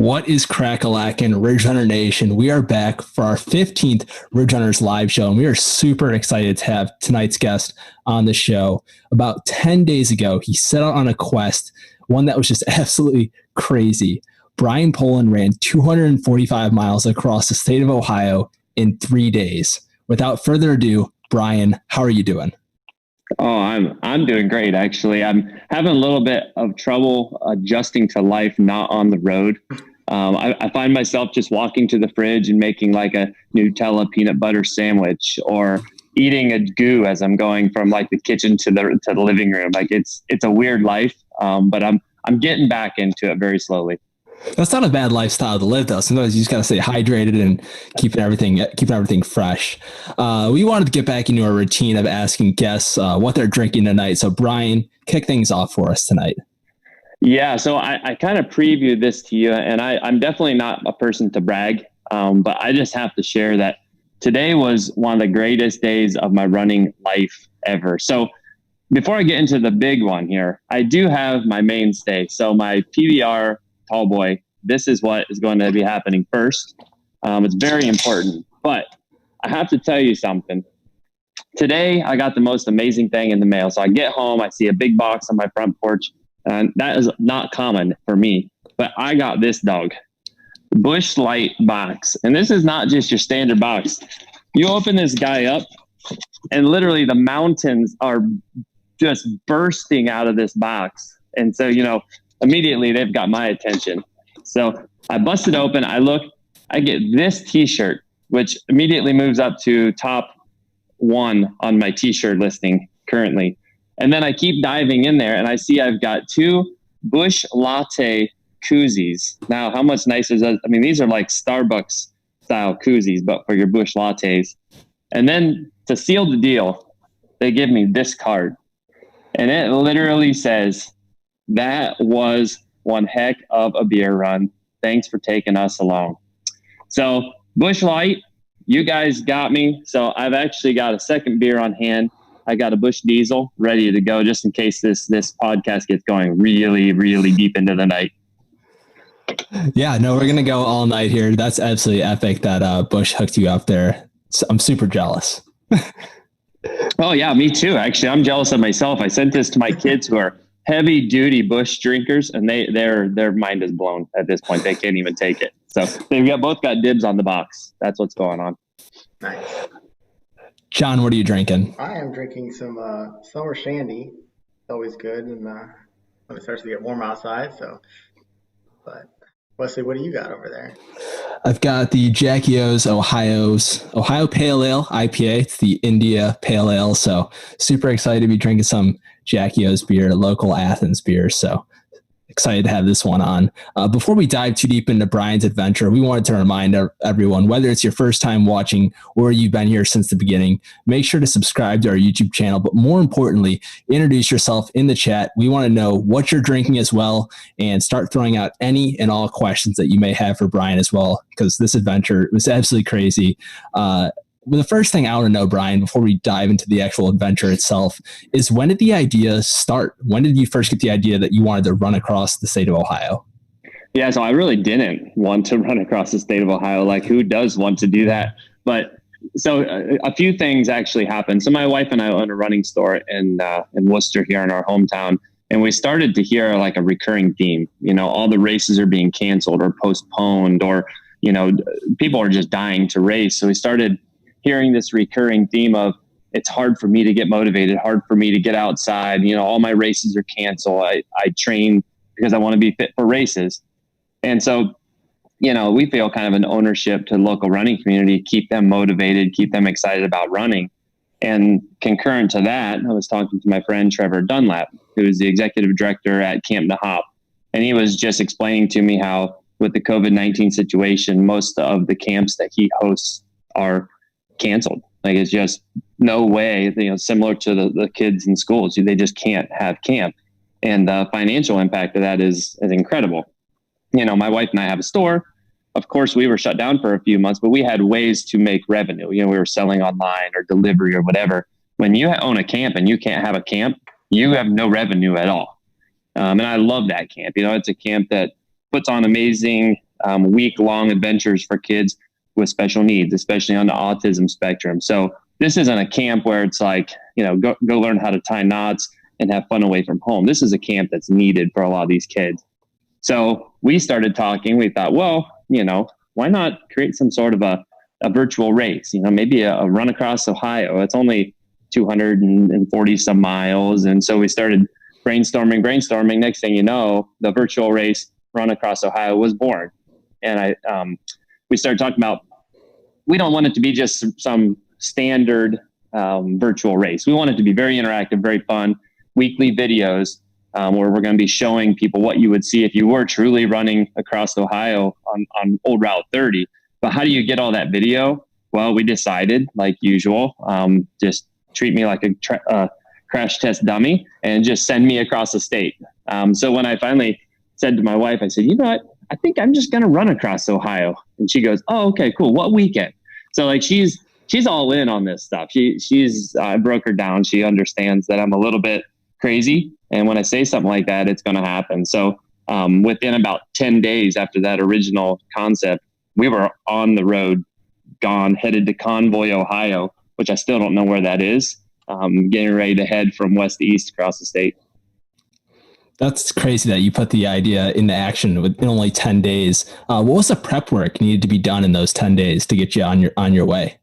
What is crack-a-lackin', Ridge Runner Nation? We are back for our 15th Ridge Runners live show, and we are super excited to have tonight's guest on the show. About 10 days ago, he set out on a quest, one that was just absolutely crazy. Brian Polen ran 245 miles across the state of Ohio in 3 days. Without further ado, Brian, how are you doing? Oh, I'm doing great, actually. I'm having a little bit of trouble adjusting to life not on the road. I find myself just walking to the fridge and making like a Nutella peanut butter sandwich, or eating a goo as I'm going from like the kitchen to the living room. Like it's a weird life, but I'm getting back into it very slowly. That's not a bad lifestyle to live, though. Sometimes you just got to stay hydrated and keeping everything fresh. We wanted to get back into our routine of asking guests what they're drinking tonight. So, Brian, kick things off for us tonight. Yeah, so I kind of previewed this to you, and I'm definitely not a person to brag, but I just have to share that today was one of the greatest days of my running life ever. So before I get into the big one here, I do have my mainstay. So my PBR tall boy, this is what is going to be happening first. It's very important, but I have to tell you something. Today, I got the most amazing thing in the mail. So I get home, I see a big box on my front porch, and that is not common for me, but I got this dog, Busch Light box. And this is not just your standard box. You open this guy up and literally the mountains are just bursting out of this box. And so, immediately they've got my attention. So I bust it open. I look, I get this t-shirt, which immediately moves up to top 1 on my t-shirt listing currently. And then I keep diving in there and I see I've got 2 Busch Latte koozies. Now, how much nicer is that? I mean, these are like Starbucks style koozies, but for your Busch Lattes. And then to seal the deal, they give me this card. And it literally says, "That was one heck of a beer run. Thanks for taking us along." So Busch Light, you guys got me. So I've actually got a second beer on hand. I got a Busch Diesel ready to go just in case this podcast gets going really, really deep into the night. Yeah, no, we're going to go all night here. That's absolutely epic that Busch hooked you up there. So I'm super jealous. Oh, yeah, me too. Actually, I'm jealous of myself. I sent this to my kids who are heavy duty Busch drinkers, and their mind is blown at this point. They can't even take it. So they've both got dibs on the box. That's what's going on. Nice. John, what are you drinking? I am drinking some summer shandy. It's always good, and when it starts to get warm outside. But Wesley, what do you got over there? I've got the Jackie O's Ohio Pale Ale IPA. It's the India Pale Ale. So super excited to be drinking some Jackie O's beer, local Athens beer. So excited to have this one on. Before we dive too deep into Brian's adventure, we wanted to remind everyone, whether it's your first time watching or you've been here since the beginning, make sure to subscribe to our YouTube channel. But more importantly, introduce yourself in the chat. We want to know what you're drinking as well, and start throwing out any and all questions that you may have for Brian as well, because this adventure was absolutely crazy. Well, the first thing I want to know, Brian, before we dive into the actual adventure itself, is when did the idea start? When did you first get the idea that you wanted to run across the state of Ohio? Yeah, so I really didn't want to run across the state of Ohio. Like, who does want to do that? But so a few things actually happened. So my wife and I own a running store in Worcester here in our hometown. And we started to hear like a recurring theme. All the races are being canceled or postponed, or, people are just dying to race. So we started hearing this recurring theme of, it's hard for me to get motivated, hard for me to get outside. All my races are canceled. I train because I want to be fit for races. And so, we feel kind of an ownership to the local running community, keep them motivated, keep them excited about running. And concurrent to that, I was talking to my friend, Trevor Dunlap, who is the executive director at Camp Nuhop. And he was just explaining to me how with the COVID-19 situation, most of the camps that he hosts are canceled. Like, it's just no way, similar to the kids in schools, they just can't have camp. And the financial impact of that is incredible. My wife and I have a store. Of course, we were shut down for a few months, but we had ways to make revenue. We were selling online or delivery or whatever. When you own a camp and you can't have a camp, you have no revenue at all. And I love that camp. It's a camp that puts on amazing week-long adventures for kids with special needs, especially on the autism spectrum. So this isn't a camp where it's like, go learn how to tie knots and have fun away from home. This is a camp that's needed for a lot of these kids. So we started talking. We thought, well, why not create some sort of a virtual race? Maybe a run across Ohio. It's only 240 some miles. And so we started brainstorming. Next thing you know, the virtual race Run Across Ohio was born. And we started talking about, we don't want it to be just some standard virtual race. We want it to be very interactive, very fun, weekly videos where we're going to be showing people what you would see if you were truly running across Ohio on Old Route 30. But how do you get all that video? Well, we decided, like usual, just treat me like a crash test dummy and just send me across the state. So when I finally said to my wife, I said, you know what? I think I'm just going to run across Ohio. And she goes, oh, okay, cool. What weekend? So like, she's all in on this stuff. I broke her down. She understands that I'm a little bit crazy. And when I say something like that, it's going to happen. So within about 10 days after that original concept, we were on the road, headed to Convoy, Ohio, which I still don't know where that is. Getting ready to head from west to east across the state. That's crazy that you put the idea into action in only 10 days. What was the prep work needed to be done in those 10 days to get you on your way?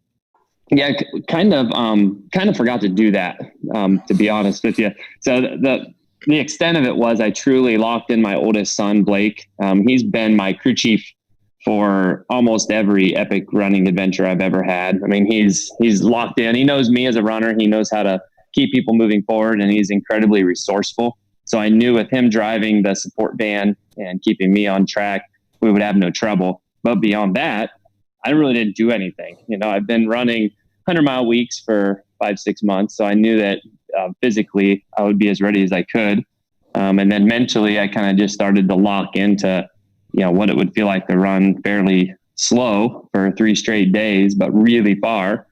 Yeah, kind of forgot to do that, to be honest with you. So the extent of it was I truly locked in my oldest son, Blake. He's been my crew chief for almost every epic running adventure I've ever had. I mean, he's locked in. He knows me as a runner. He knows how to keep people moving forward, and he's incredibly resourceful. So I knew with him driving the support van and keeping me on track, we would have no trouble. But beyond that, I really didn't do anything. I've been running 100-mile weeks for 5-6 months. So I knew that physically I would be as ready as I could. And then mentally, I kind of just started to lock into, what it would feel like to run fairly slow for 3 straight days, but really far.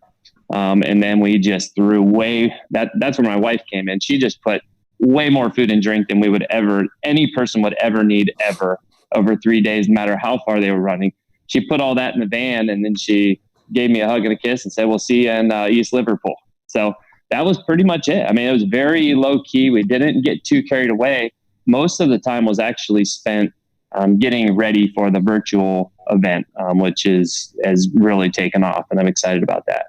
And then we just threw that's where my wife came in. She just put way more food and drink than any person would ever need ever over 3 days, no matter how far they were running. She put all that in the van, and then she gave me a hug and a kiss and said, we'll see you in East Liverpool. So that was pretty much it. I mean, it was very low key. We didn't get too carried away. Most of the time was actually spent getting ready for the virtual event, which has really taken off, and I'm excited about that.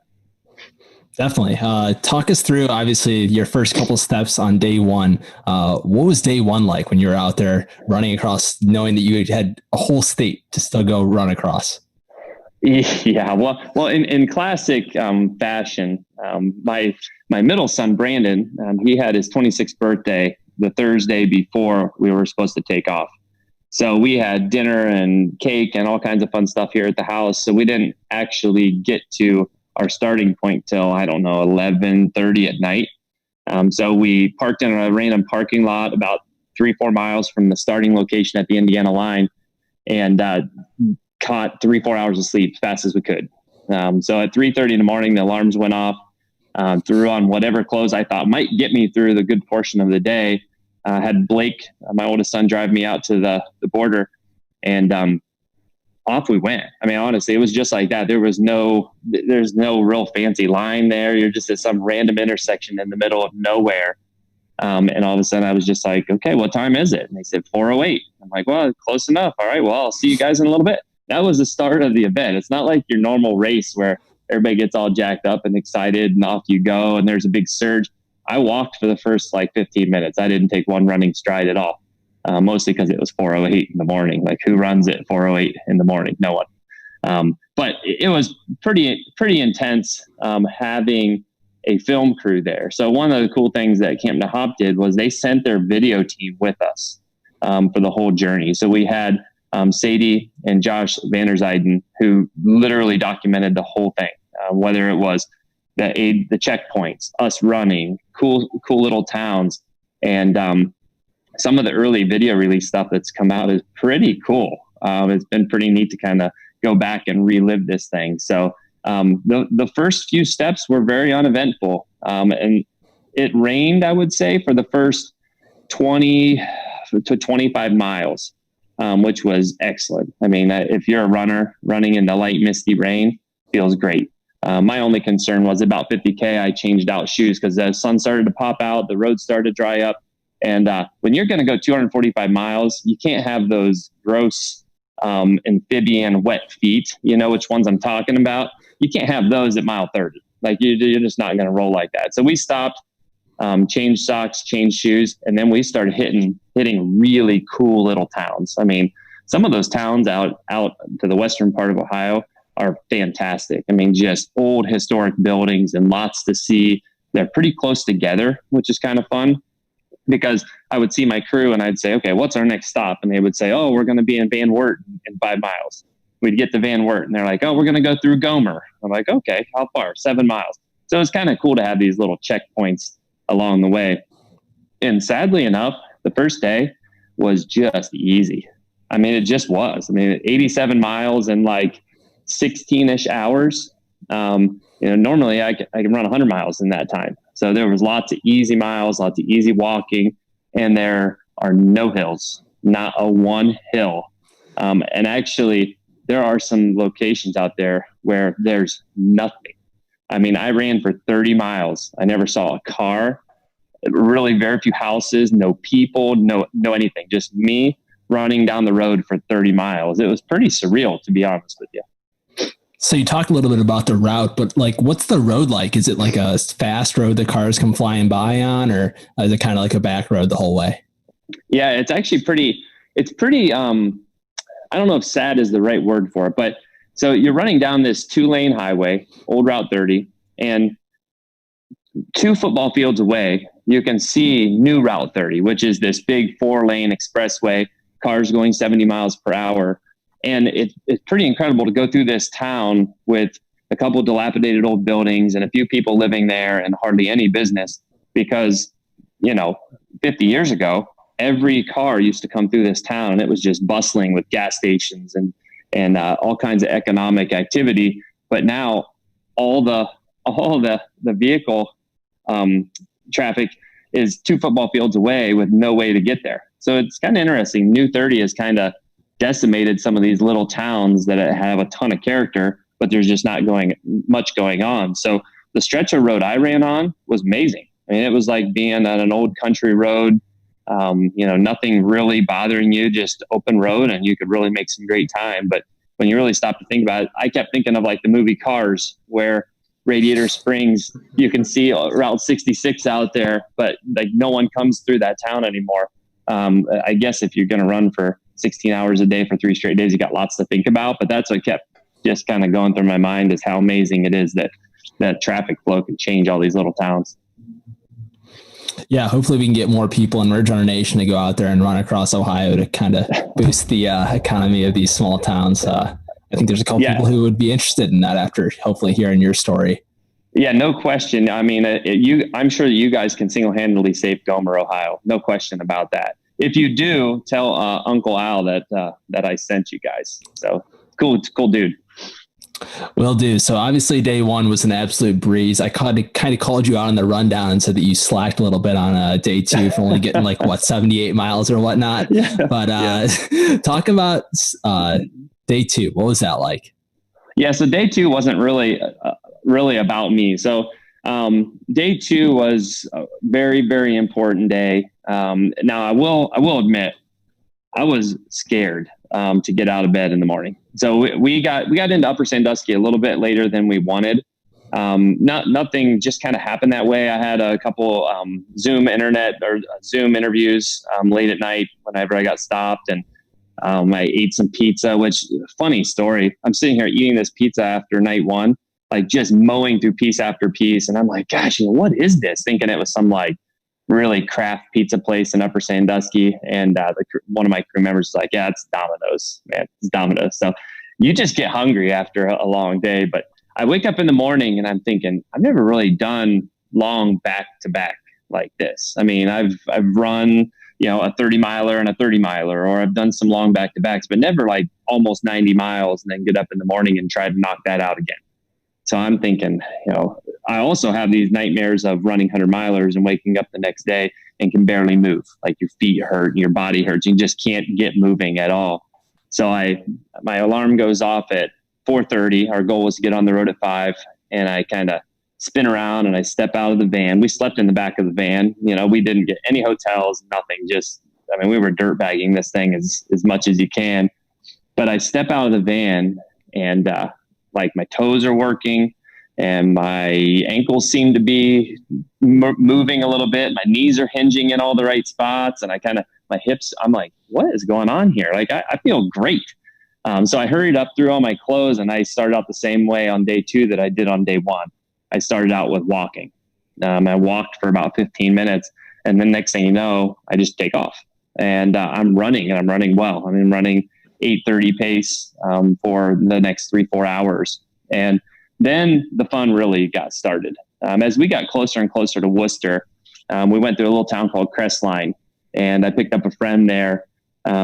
Definitely. Talk us through, obviously, your first couple steps on day one. What was day one like when you were out there running across, knowing that you had a whole state to still go run across? Yeah, well, in classic fashion, my middle son, Brandon, he had his 26th birthday the Thursday before we were supposed to take off. So we had dinner and cake and all kinds of fun stuff here at the house. So we didn't actually get to our starting point till, 11:30 at night. So we parked in a random parking lot about 3-4 miles from the starting location at the Indiana line, and caught 3-4 hours of sleep as fast as we could. So at 3:30 in the morning, the alarms went off, threw on whatever clothes I thought might get me through the good portion of the day. Had Blake, my oldest son, drive me out to the border, and off we went. I mean, honestly, it was just like that. There's no real fancy line there. You're just at some random intersection in the middle of nowhere. And all of a sudden I was just like, okay, what time is it? And they said 4:08. I'm like, well, close enough. All right, well, I'll see you guys in a little bit. That was the start of the event. It's not like your normal race where everybody gets all jacked up and excited and off you go and there's a big surge. I walked for the first 15 minutes. I didn't take one running stride at all. Mostly because it was 4:08 in the morning. Like, who runs at 4:08 in the morning? No one. But it was pretty intense having a film crew there. So one of the cool things that Camp Nuhop did was they sent their video team with us for the whole journey. So we had Sadie and Josh Vanderzijden, who literally documented the whole thing, whether it was the checkpoints, us running, cool little towns, and some of the early video release stuff that's come out is pretty cool. It's been pretty neat to kind of go back and relive this thing. So the first few steps were very uneventful. And it rained, I would say, for the first 20 to 25 miles. which was excellent. I mean, if you're a runner, running in the light, misty rain feels great. My only concern was about 50K. I changed out shoes because the sun started to pop out, the road started to dry up. And when you're going to go 245 miles, you can't have those gross amphibian wet feet. You know which ones I'm talking about? You can't have those at mile 30. Like you're just not going to roll like that. So we stopped, changed socks, changed shoes, and then we started hitting really cool little towns. I mean, some of those towns out to the western part of Ohio are fantastic. I mean, just old historic buildings and lots to see. They're pretty close together, which is kind of fun, because I would see my crew and I'd say, okay, what's our next stop? And they would say, oh, we're going to be in Van Wert in 5 miles. We'd get to Van Wert and they're like, oh, we're going to go through Gomer. I'm like, okay, how far? 7 miles. So it's kind of cool to have these little checkpoints along the way. And sadly enough, the first day was just easy. I mean, it just was. I mean, 87 miles in like 16-ish hours. Normally I can run 100 miles in that time. So there was lots of easy miles, lots of easy walking, and there are no hills, not a one hill. And actually, there are some locations out there where there's nothing. I mean, I ran for 30 miles. I never saw a car, really very few houses, no people, no anything, just me running down the road for 30 miles. It was pretty surreal, to be honest with you. So you talked a little bit about the route, but like, what's the road like? Is it like a fast road that cars come flying by on, or is it kind of like a back road the whole way? Yeah, it's actually pretty, I don't know if sad is the right word for it, but so you're running down this 2-lane highway, old Route 30, and 2 football fields away, you can see new Route 30, which is this big 4-lane expressway, cars going 70 miles per hour. And it's pretty incredible to go through this town with a couple of dilapidated old buildings and a few people living there and hardly any business, because, 50 years ago, every car used to come through this town and it was just bustling with gas stations and all kinds of economic activity. But now all the vehicle traffic is 2 football fields away with no way to get there. So it's kind of interesting. New 30 is kind of decimated some of these little towns that have a ton of character, but there's just not much going on. So the stretch of road I ran on was amazing. I mean, it was like being on an old country road, nothing really bothering you, just open road, and you could really make some great time. But when you really stop to think about it, I kept thinking of like the movie Cars, where Radiator Springs, you can see Route 66 out there, but like no one comes through that town anymore. I guess if you're going to run for 16 hours a day for 3 straight days, you got lots to think about, but that's what kept just kind of going through my mind, is how amazing it is that traffic flow can change all these little towns. Yeah, hopefully we can get more people in Ridge Runner Nation to go out there and run across Ohio to kind of boost the economy of these small towns. I think there's a couple people who would be interested in that after hopefully hearing your story. Yeah, no question. I mean, I'm sure that you guys can single-handedly save Gomer, Ohio. No question about that. If you do, tell Uncle Al that I sent you guys. So cool dude. Will do. So obviously day 1 was an absolute breeze. I kind of called you out on the rundown and said that you slacked a little bit on day 2 for only getting 78 miles or whatnot. Yeah. But talk about day 2. What was that like? Yeah. So day 2 wasn't really about me. So day 2 was a very, very important day. Now I will admit I was scared to get out of bed in the morning. So we got into Upper Sandusky a little bit later than we wanted. Nothing just kind of happened that way. I had a couple Zoom interviews late at night whenever I got stopped, and I ate some pizza, which, funny story, I'm sitting here eating this pizza after night 1, like just mowing through piece after piece. And I'm like, gosh, what is this? Thinking it was some like really craft pizza place in Upper Sandusky. And one of my crew members was like, yeah, it's Domino's, man. It's Domino's. So you just get hungry after a long day. But I wake up in the morning and I'm thinking, I've never really done long back to back like this. I mean, I've run, a 30 miler and a 30 miler, or I've done some long back to backs, but never like almost 90 miles and then get up in the morning and try to knock that out again. So I'm thinking, I also have these nightmares of running 100-milers and waking up the next day and can barely move. Like your feet hurt and your body hurts. You just can't get moving at all. So my alarm goes off at 4:30. Our goal was to get on the road at 5. And I kind of spin around and I step out of the van. We slept in the back of the van. We didn't get any hotels, nothing. We were dirt bagging this thing as much as you can. But I step out of the van and like my toes are working and my ankles seem to be moving a little bit. My knees are hinging in all the right spots. And my hips, I'm like, what is going on here? Like, I feel great. So I hurried up through all my clothes and I started out the same way on day 2 that I did on day 1. I started out with walking. I walked for about 15 minutes. And then next thing you know, I just take off and I'm running and I'm running well. I'm running 8:30 pace for the next 3-4 hours. And then the fun really got started. As we got closer and closer to Worcester, we went through a little town called Crestline, and I picked up a friend there.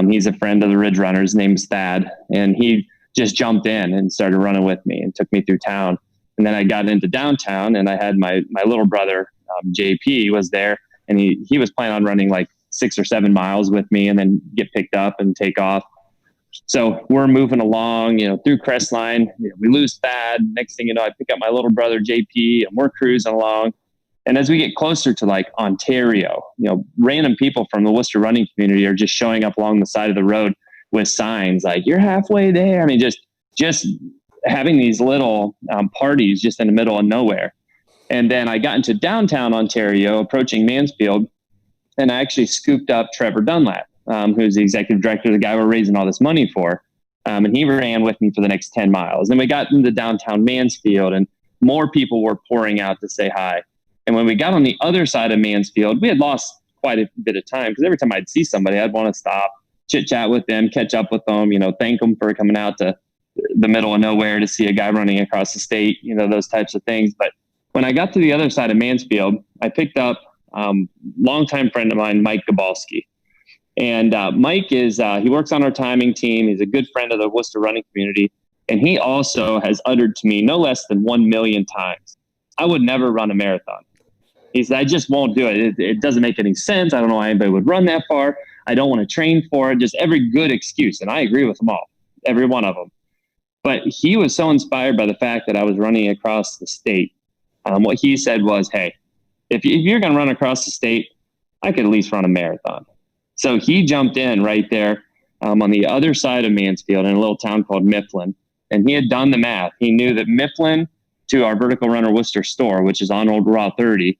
He's a friend of the Ridge Runners. His name's Thad, and he just jumped in and started running with me and took me through town. And then I got into downtown, and I had my little brother, JP, was there, and he was planning on running like 6 or 7 miles with me and then get picked up and take off. So we're moving along, through Crestline. We lose Thad. Next thing you know, I pick up my little brother, JP, and we're cruising along. And as we get closer to like Ontario, random people from the Worcester running community are just showing up along the side of the road with signs like, you're halfway there. Just having these little parties just in the middle of nowhere. And then I got into downtown Ontario, approaching Mansfield, and I actually scooped up Trevor Dunlap, who's the executive director, the guy we're raising all this money for. And he ran with me for the next 10 miles. And we got into downtown Mansfield, and more people were pouring out to say hi. And when we got on the other side of Mansfield, we had lost quite a bit of time, because every time I'd see somebody, I'd want to stop, chit chat with them, catch up with them, thank them for coming out to the middle of nowhere to see a guy running across the state, those types of things. But when I got to the other side of Mansfield, I picked up longtime friend of mine, Mike Gabalski. And Mike he works on our timing team. He's a good friend of the Worcester running community. And he also has uttered to me no less than 1 million times, I would never run a marathon. He said, I just won't do it. It doesn't make any sense. I don't know why anybody would run that far. I don't want to train for it. Just every good excuse. And I agree with them all, every one of them. But he was so inspired by the fact that I was running across the state. What he said was, hey, if you're going to run across the state, I could at least run a marathon. So he jumped in right there on the other side of Mansfield in a little town called Mifflin. And he had done the math. He knew that Mifflin to our Vertical Runner Worcester store, which is on Old Route 30,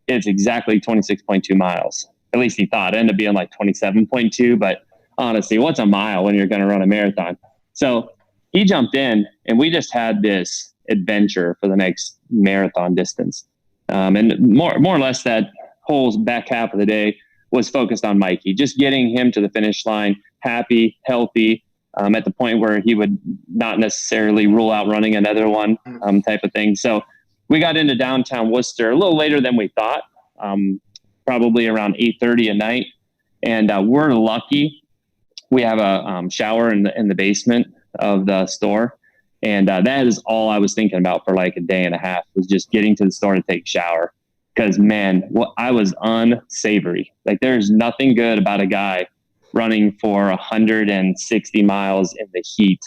it's exactly 26.2 miles. At least he thought. It ended up being like 27.2. But honestly, what's a mile when you're going to run a marathon? So he jumped in, and we just had this adventure for the next marathon distance. And more or less that whole back half of the day was focused on Mikey, just getting him to the finish line, happy, healthy, at the point where he would not necessarily rule out running another one, type of thing. So we got into downtown Worcester a little later than we thought, probably around 8:30 at night. And we're lucky. We have a shower in the basement of the store. And that is all I was thinking about for like a day and a half, was just getting to the store to take a shower. Because, man, I was unsavory. Like, there's nothing good about a guy running for 160 miles in the heat.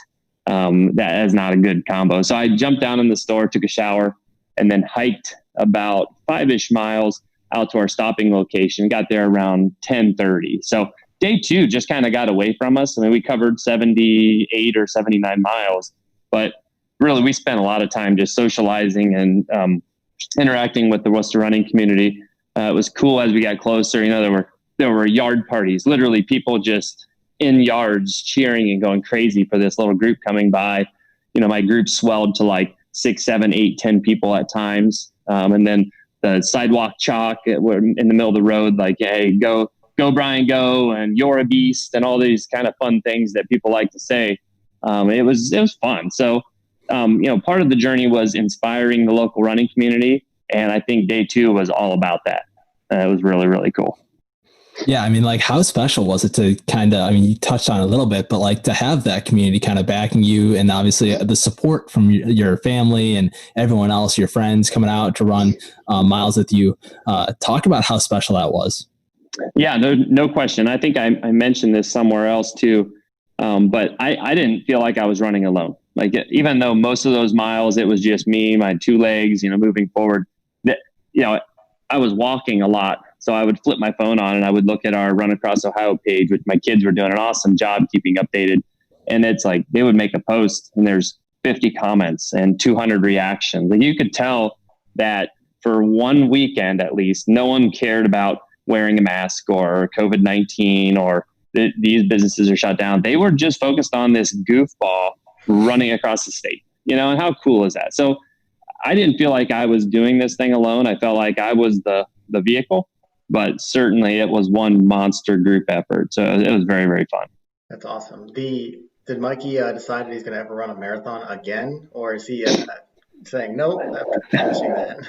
That is not a good combo. So I jumped down in the store, took a shower, and then hiked about 5-ish miles out to our stopping location. Got there around 10:30. So day 2 just kind of got away from us. I mean, we covered 78 or 79 miles. But really, we spent a lot of time just socializing and interacting with the Worcester running community. It was cool as we got closer. There were yard parties, literally people just in yards cheering and going crazy for this little group coming by. My group swelled to like 6, 7, 8, 10 people at times. And then the sidewalk chalk in the middle of the road, like, hey, go Brian, go, and you're a beast, and all these kind of fun things that people like to say. It was fun. So, part of the journey was inspiring the local running community. And I think day 2 was all about that. It was really, really cool. Yeah, I mean, like, how special was it to kind of, I mean, you touched on it a little bit, but like to have that community kind of backing you and obviously the support from your family and everyone else, your friends coming out to run miles with you. Talk about how special that was. Yeah, no question. I think I mentioned this somewhere else too. But I didn't feel like I was running alone. Like even though most of those miles, it was just me, my two legs, moving forward, that, I was walking a lot. So I would flip my phone on and I would look at our Run Across Ohio page, which my kids were doing an awesome job keeping updated. And it's like, they would make a post and there's 50 comments and 200 reactions. Like you could tell that for one weekend, at least, no one cared about wearing a mask or COVID-19 or these businesses are shut down. They were just focused on this goofball running across the state, and how cool is that? So I didn't feel like I was doing this thing alone. I felt like I was the vehicle, but certainly it was one monster group effort. So it was very, very fun. That's awesome. Did Mikey decide that he's going to ever run a marathon again, or is he saying nope after finishing that?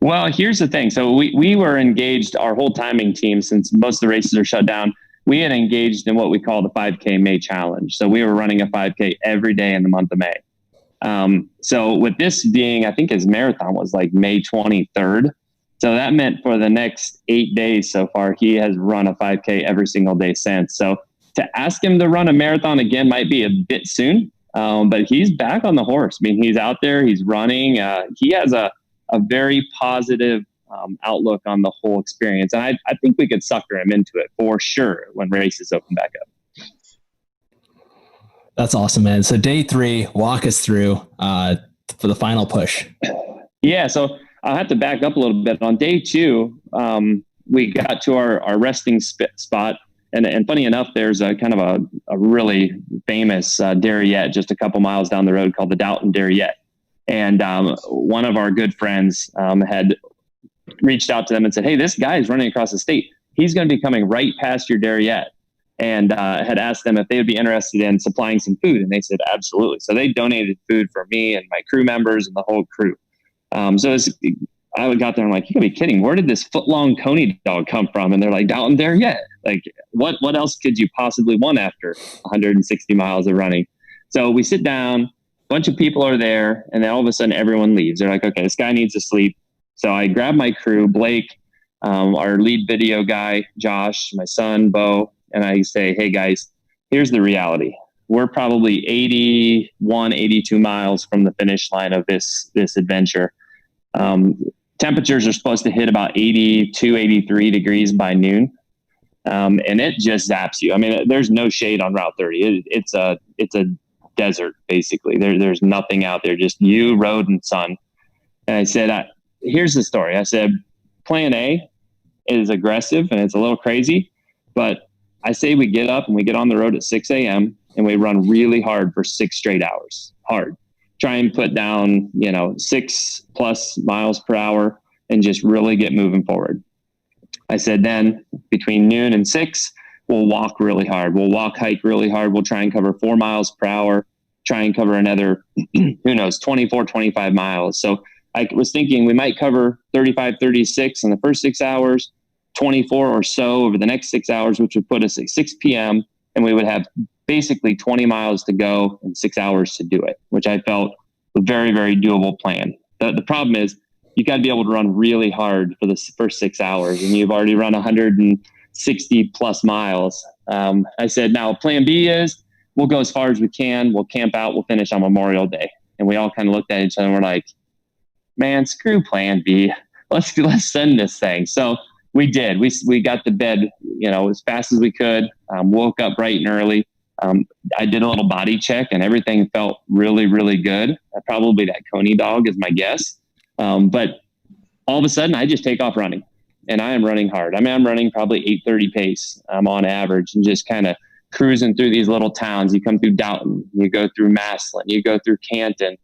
Well, here's the thing. So we were engaged, our whole timing team, since most of the races are shut down, we had engaged in what we call the 5K May Challenge. So we were running a 5K every day in the month of May. So with this being, I think his marathon was like May 23rd. So that meant for the next 8 days so far, he has run a 5K every single day since. So to ask him to run a marathon again might be a bit soon, but he's back on the horse. I mean, he's out there, he's running. He has a very positive outlook on the whole experience. And I think we could sucker him into it for sure when races open back up. That's awesome, man. So day 3, walk us through for the final push. Yeah, so I'll have to back up a little bit. On day 2, we got to our resting spot. And funny enough, there's a kind of a really famous Derriette just a couple miles down the road called the Dalton Derriette. And one of our good friends had reached out to them and said, hey, this guy is running across the state. He's going to be coming right past your Derriette. And had asked them if they would be interested in supplying some food. And they said, absolutely. So they donated food for me and my crew members and the whole crew. I got there and I'm like, you gotta be kidding. Where did this foot-long coney dog come from? And they're like, Dalton Derriette. Like, what else could you possibly want after 160 miles of running? So we sit down, a bunch of people are there, and then all of a sudden everyone leaves. They're like, okay, this guy needs to sleep. So I grab my crew, Blake, our lead video guy, Josh, my son, Bo, and I say, hey guys, here's the reality. We're probably 81, 82 miles from the finish line of this adventure. Temperatures are supposed to hit about 82, 83 degrees by noon. And it just zaps you. I mean, there's no shade on Route 30. It's a desert, basically. There's nothing out there, just you, road, and sun. And I said, here's the story. I said, plan A is aggressive and it's a little crazy, but I say we get up and we get on the road at 6 a.m. and we run really hard for 6 straight hours. Hard. Try and put down, 6+ miles per hour and just really get moving forward. I said then between noon and 6, we'll walk really hard. We'll hike really hard. We'll try and cover 4 miles per hour, try and cover another, 24, 25 miles. So I was thinking we might cover 35, 36 in the first 6 hours, 24 or so over the next 6 hours, which would put us at 6 p.m. And we would have basically 20 miles to go and 6 hours to do it, which I felt a very, very doable plan. The problem is you got to be able to run really hard for the first 6 hours, and you've already run 160 plus miles. I said, now plan B is we'll go as far as we can. We'll camp out. We'll finish on Memorial Day. And we all kind of looked at each other and we're like, man, screw plan B. Let's send this thing. So we did. We got to bed, as fast as we could. Woke up bright and early. I did a little body check and everything felt really, really good. Probably that coney dog is my guess. But all of a sudden I just take off running and I am running hard. I mean, I'm running probably 8:30 pace on average and just kind of cruising through these little towns. You come through Dalton, you go through Massillon, you go through Canton.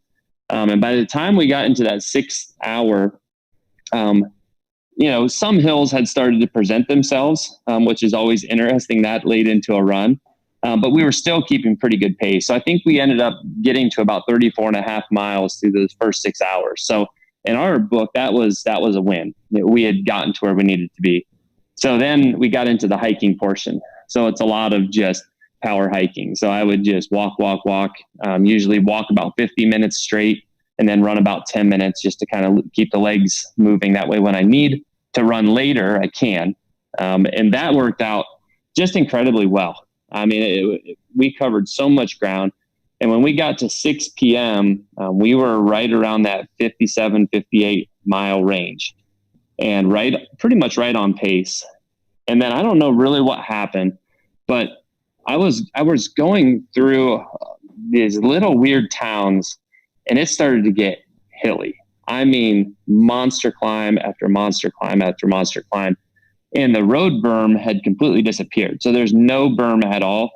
And by the time we got into that 6 hour, some hills had started to present themselves, which is always interesting that late into a run. But we were still keeping pretty good pace. So I think we ended up getting to about 34.5 miles through those first 6 hours. So in our book, that was a win. We had gotten to where we needed to be. So then we got into the hiking portion. So it's a lot of just power hiking. So I would just walk, usually walk about 50 minutes straight and then run about 10 minutes just to kind of keep the legs moving. That way, when I need to run later, I can. And that worked out just incredibly well. I mean, we covered so much ground. And when we got to 6 p.m., we were right around that 57, 58 mile range and pretty much right on pace. And then I don't know really what happened, but I was going through these little weird towns and it started to get hilly. I mean, monster climb after monster climb after monster climb. And the road berm had completely disappeared. So there's no berm at all.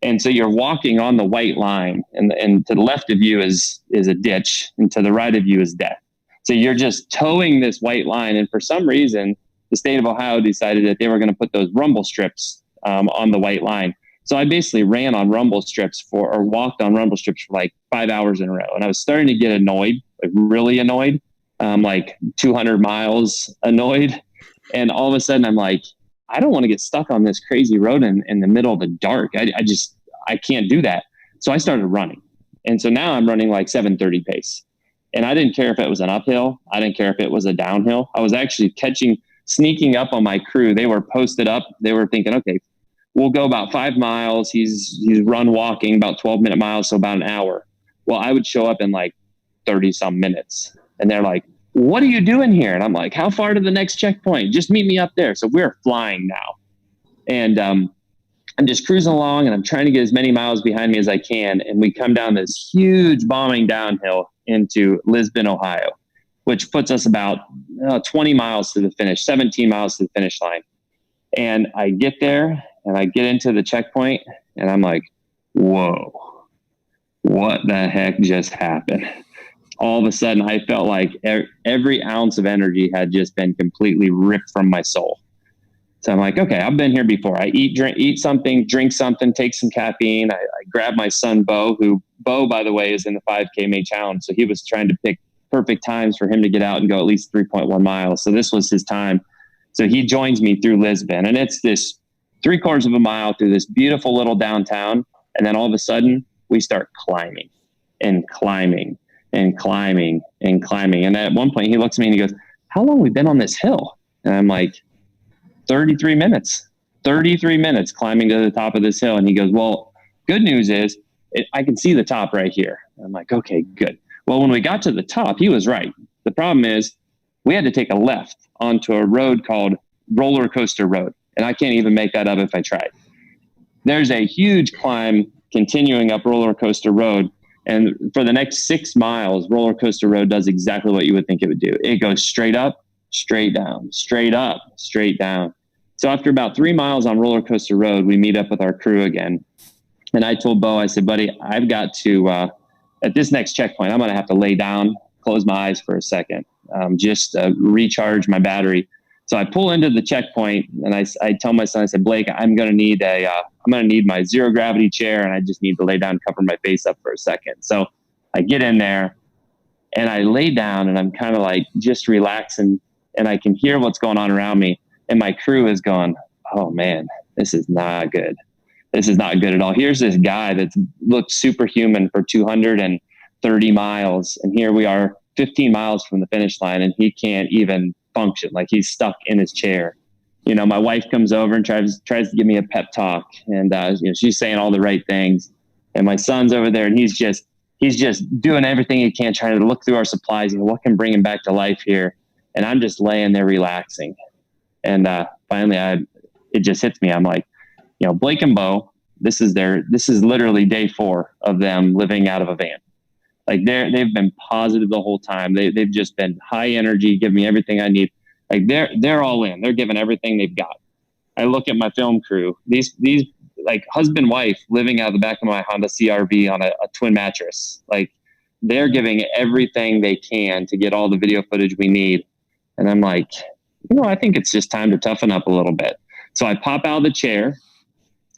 And so you're walking on the white line, and to the left of you is a ditch, and to the right of you is death. So you're just towing this white line. And for some reason, the state of Ohio decided that they were going to put those rumble strips on the white line. So I basically ran on rumble strips or walked on rumble strips for like 5 hours in a row. And I was starting to get annoyed, like really annoyed, like 200 miles annoyed. And all of a sudden I'm like, I don't want to get stuck on this crazy road in the middle of the dark. I can't do that. So I started running. And so now I'm running like 7:30 pace. And I didn't care if it was an uphill. I didn't care if it was a downhill. I was actually sneaking up on my crew. They were posted up. They were thinking, okay, we'll go about 5 miles. He's walking about 12-minute miles, so about an hour. Well, I would show up in like 30 some minutes. And they're like, what are you doing here? And I'm like, how far to the next checkpoint? Just meet me up there. So we're flying now. And I'm just cruising along and I'm trying to get as many miles behind me as I can. And we come down this huge bombing downhill into Lisbon, Ohio, which puts us about 20 miles to the finish, 17 miles to the finish line. And I get there and I get into the checkpoint and I'm like, whoa, what the heck just happened? All of a sudden I felt like every ounce of energy had just been completely ripped from my soul. So I'm like, okay, I've been here before. I eat something, drink something, take some caffeine. I grab my son, Bo, by the way, is in the 5K May Challenge. So he was trying to pick perfect times for him to get out and go at least 3.1 miles. So this was his time. So he joins me through Lisbon, and it's this 3/4 of a mile through this beautiful little downtown. And then all of a sudden we start climbing and climbing and climbing and climbing. And at one point he looks at me and he goes, how long have we been on this hill? And I'm like, 33 minutes climbing to the top of this hill. And he goes, well, good news is I can see the top right here. I'm like, okay, good. Well, when we got to the top, he was right. The problem is we had to take a left onto a road called Roller Coaster Road. And I can't even make that up if I tried. There's a huge climb continuing up Roller Coaster Road. And for the next 6 miles, Roller Coaster Road does exactly what you would think it would do. It goes straight up, straight down, straight up, straight down. So after about 3 miles on Roller Coaster Road, we meet up with our crew again. And I told Bo, I said, buddy, I've got to, at this next checkpoint, I'm going to have to lay down, close my eyes for a second, just recharge my battery. So I pull into the checkpoint and I tell my son, I said, Blake, I'm going to need my zero gravity chair. And I just need to lay down, cover my face up for a second. So I get in there and I lay down and I'm kind of like just relaxing and I can hear what's going on around me. And my crew is going, oh man, this is not good. This is not good at all. Here's this guy that's looked superhuman for 230 miles. And here we are 15 miles from the finish line and he can't even function. Like he's stuck in his chair. You know, my wife comes over and tries to give me a pep talk. And, she's saying all the right things. And my son's over there and he's just doing everything he can, trying to look through our supplies and what can bring him back to life here. And I'm just laying there relaxing. And finally it just hits me. I'm like, Blake and Bo, this is literally day 4 of them living out of a van. Like they've been positive the whole time. They've just been high energy, give me everything I need. Like they're all in. They're giving everything they've got. I look at my film crew. These like husband, wife living out of the back of my Honda CRV on a twin mattress. Like they're giving everything they can to get all the video footage we need. And I'm like, I think it's just time to toughen up a little bit. So I pop out of the chair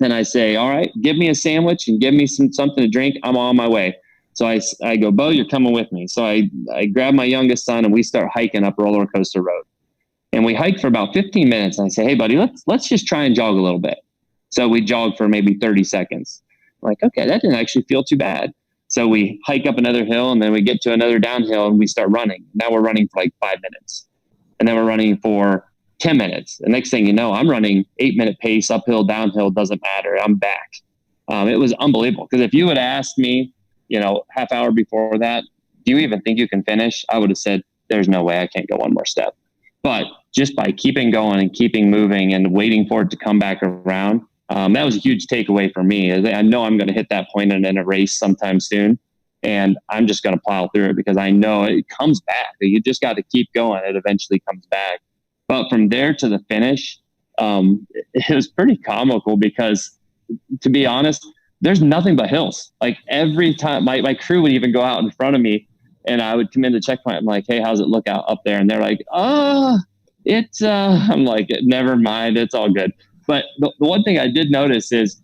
and I say, all right, give me a sandwich and give me something to drink. I'm on my way. So I go, Bo, you're coming with me. So I grab my youngest son and we start hiking up Roller Coaster Road. And we hiked for about 15 minutes. And I say, hey, buddy, let's just try and jog a little bit. So we jogged for maybe 30 seconds. I'm like, okay, that didn't actually feel too bad. So we hike up another hill, and then we get to another downhill, and we start running. Now we're running for like 5 minutes. And then we're running for 10 minutes. The next thing you know, I'm running 8-minute pace, uphill, downhill, doesn't matter. I'm back. It was unbelievable. Because if you had asked me, half hour before that, do you even think you can finish? I would have said, there's no way I can't go one more step. But just by keeping going and keeping moving and waiting for it to come back around, that was a huge takeaway for me. I know I'm going to hit that point in a race sometime soon, and I'm just going to plow through it because I know it comes back. You just got to keep going. It eventually comes back. But from there to the finish, it was pretty comical because, to be honest, there's nothing but hills. Like every time my crew would even go out in front of me, and I would come into checkpoint. I'm like, hey, how's it look out up there? And they're like, I'm like, never mind. It's all good. But the one thing I did notice is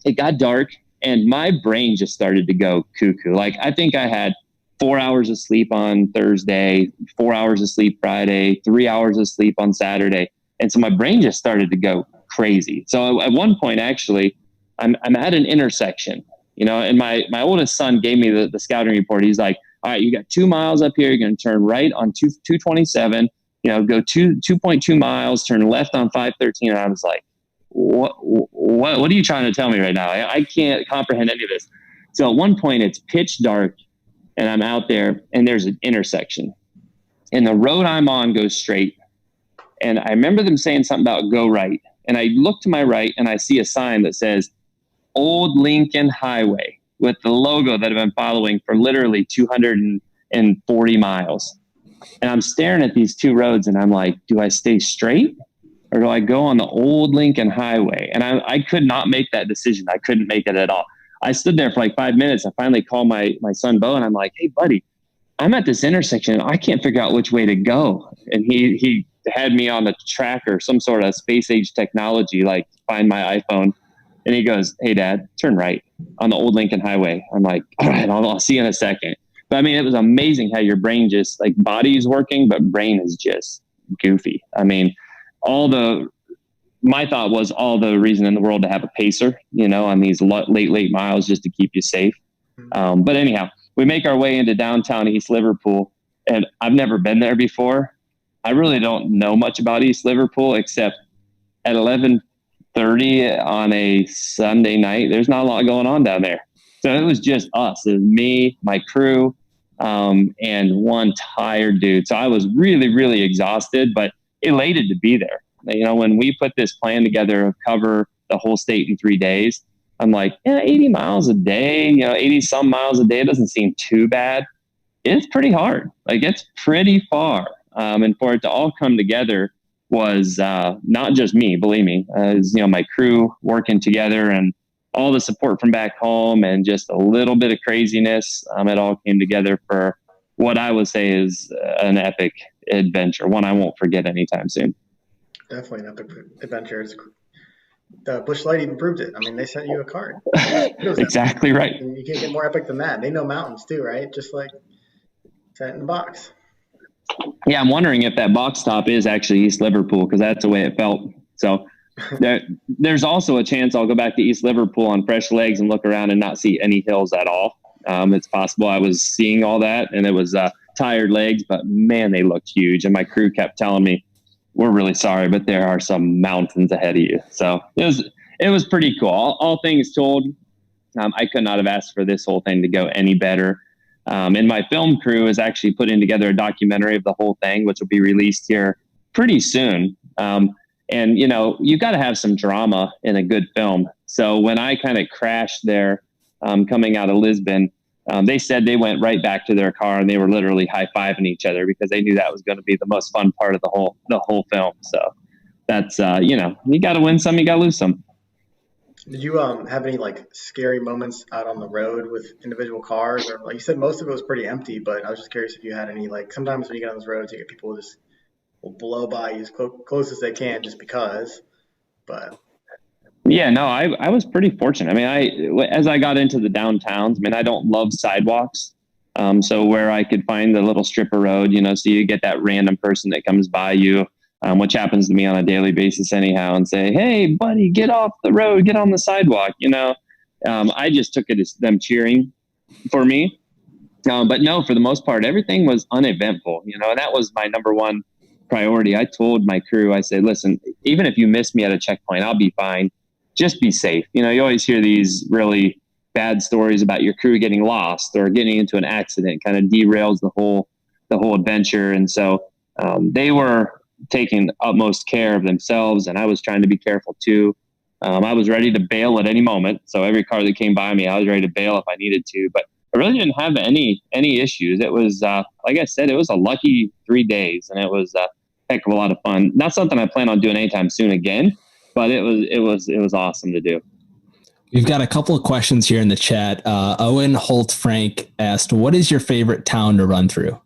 it got dark and my brain just started to go cuckoo. Like I think I had 4 hours of sleep on Thursday, 4 hours of sleep Friday, 3 hours of sleep on Saturday. And so my brain just started to go crazy. So at one point, actually, I'm at an intersection, and my oldest son gave me the scouting report. He's like, all right, you got 2 miles up here. You're going to turn right on 227, go 2.2 miles, turn left on 513. And I was like, what are you trying to tell me right now? I can't comprehend any of this. So at one point it's pitch dark and I'm out there and there's an intersection and the road I'm on goes straight. And I remember them saying something about go right. And I look to my right and I see a sign that says Old Lincoln Highway with the logo that I've been following for literally 240 miles. And I'm staring at these two roads and I'm like, do I stay straight or do I go on the Old Lincoln Highway? And I could not make that decision. I couldn't make it at all. I stood there for like 5 minutes. I finally called my son, Bo, and I'm like, hey, buddy, I'm at this intersection. I can't figure out which way to go. And he had me on the tracker, some sort of space age technology, like find my iPhone. And he goes, hey, Dad, turn right on the Old Lincoln Highway. I'm like, all right, I'll see you in a second. But I mean, it was amazing how your brain just like body is working, but brain is just goofy. I mean, my thought was all the reason in the world to have a pacer, on these late miles just to keep you safe. But anyhow, we make our way into downtown East Liverpool, and I've never been there before. I really don't know much about East Liverpool except at 11:30 on a Sunday night, there's not a lot going on down there. So it was just us. It was me, my crew, and one tired dude. So I was really, really exhausted, but elated to be there. When we put this plan together of cover the whole state in 3 days, I'm like, 80 miles a day, 80 some miles a day doesn't seem too bad. It's pretty hard. Like it's pretty far. And for it to all come together was not just me, believe me, as my crew working together and all the support from back home and just a little bit of craziness. It all came together for what I would say is an epic adventure, one I won't forget anytime soon. Definitely an epic adventure. The Busch Light even proved it. I mean, they sent you a card. Exactly right. And you can't get more epic than that. They know mountains too, right? Just like sent in a box. Yeah, I'm wondering if that box top is actually East Liverpool because that's the way it felt. So there's also a chance I'll go back to East Liverpool on fresh legs and look around and not see any hills at all. It's possible I was seeing all that and it was tired legs, but man, they looked huge. And my crew kept telling me, we're really sorry, but there are some mountains ahead of you. So it was pretty cool. All things told, I could not have asked for this whole thing to go any better. And my film crew is actually putting together a documentary of the whole thing, which will be released here pretty soon. And, you got to have some drama in a good film. So when I kind of crashed there coming out of Lisbon, they said they went right back to their car and they were literally high-fiving each other because they knew that was going to be the most fun part of the whole film. So that's, you got to win some, you got to lose some. Did you have any like scary moments out on the road with individual cars, or like you said, most of it was pretty empty? But I was just curious if you had any, like sometimes when you get on those roads, you get people just will blow by you as close as they can just because. But yeah, no, I was pretty fortunate. I mean, as I got into the downtowns, I don't love sidewalks. So where I could find the little strip of road, so you get that random person that comes by you. which happens to me on a daily basis anyhow, and say, "Hey, buddy, get off the road, get on the sidewalk." I just took it as them cheering for me. But no, for the most part, everything was uneventful, and that was my number one priority. I told my crew, I said, listen, even if you miss me at a checkpoint, I'll be fine. Just be safe. You always hear these really bad stories about your crew getting lost or getting into an accident, kind of derails the whole adventure. And so they were taking utmost care of themselves, and I was trying to be careful too. I was ready to bail at any moment. So every car that came by me, I was ready to bail if I needed to, but I really didn't have any issues. It was, like I said, it was a lucky 3 days, and it was a heck of a lot of fun. Not something I plan on doing anytime soon again, but it was awesome to do. We've got a couple of questions here in the chat. Owen Holt Frank asked, "What is your favorite town to run through?"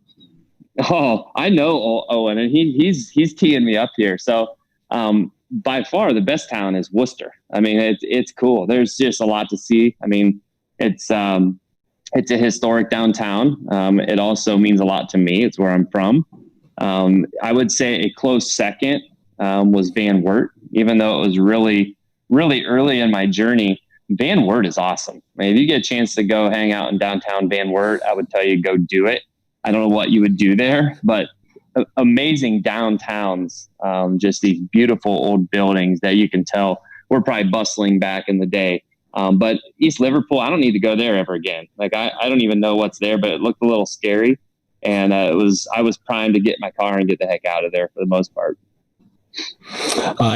Oh, I know Owen, and he's teeing me up here. So, by far the best town is Worcester. I mean, it's cool. There's just a lot to see. I mean, it's a historic downtown. It also means a lot to me. It's where I'm from. I would say a close second was Van Wert, even though it was really, really early in my journey. Van Wert is awesome. I mean, if you get a chance to go hang out in downtown Van Wert, I would tell you go do it. I don't know what you would do there, but amazing downtowns, just these beautiful old buildings that you can tell were probably bustling back in the day. But East Liverpool, I don't need to go there ever again. Like I don't even know what's there, but it looked a little scary. And I was primed to get in my car and get the heck out of there for the most part.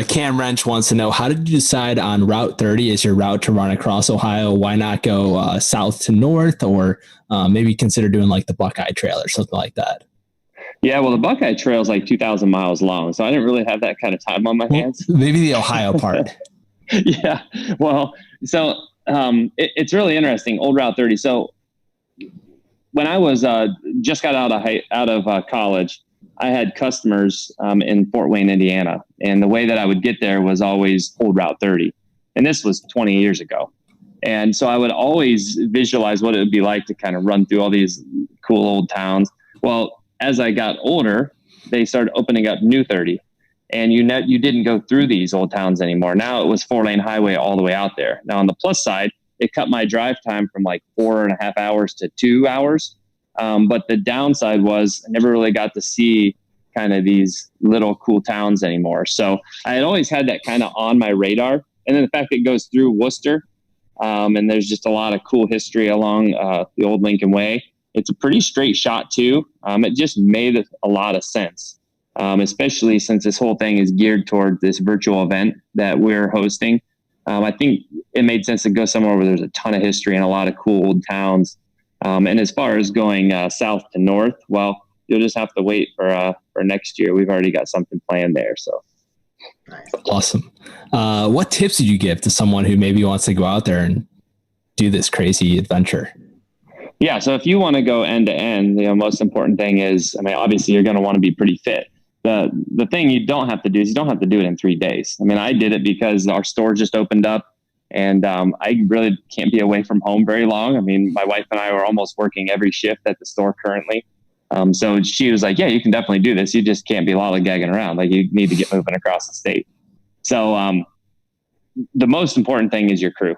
Cam Wrench wants to know, how did you decide on Route 30 as your route to run across Ohio? Why not go south to north, or maybe consider doing like the Buckeye Trail or something like that? Yeah, well, the Buckeye Trail is like 2,000 miles long, so I didn't really have that kind of time on my hands. Maybe the Ohio part. Yeah, well, so it's really interesting, Old Route 30. So when I was just got out of college, I had customers in Fort Wayne, Indiana, and the way that I would get there was always Old Route 30, and this was 20 years ago. And so I would always visualize what it would be like to kind of run through all these cool old towns. Well, as I got older, they started opening up New 30, and you didn't go through these old towns anymore. Now it was 4-lane highway all the way out there. Now on the plus side, it cut my drive time from like 4.5 hours to 2 hours. But the downside was I never really got to see kind of these little cool towns anymore. So I had always had that kind of on my radar. And then the fact that it goes through Worcester, and there's just a lot of cool history along the old Lincoln Way. It's a pretty straight shot too. It just made a lot of sense, especially since this whole thing is geared toward this virtual event that we're hosting. I think it made sense to go somewhere where there's a ton of history and a lot of cool old towns. And as far as going south to north, well, you'll just have to wait for next year. We've already got something planned there. So Nice. Awesome. What tips did you give to someone who maybe wants to go out there and do this crazy adventure? Yeah. So if you want to go end to end, the most important thing is, I mean, obviously you're going to want to be pretty fit. The thing you don't have to do is you don't have to do it in 3 days. I mean, I did it because our store just opened up, and I really can't be away from home very long. I mean, my wife and I are almost working every shift at the store currently. So she was like, yeah, you can definitely do this. You just can't be lollygagging around. Like, you need to get moving across the state. So the most important thing is your crew.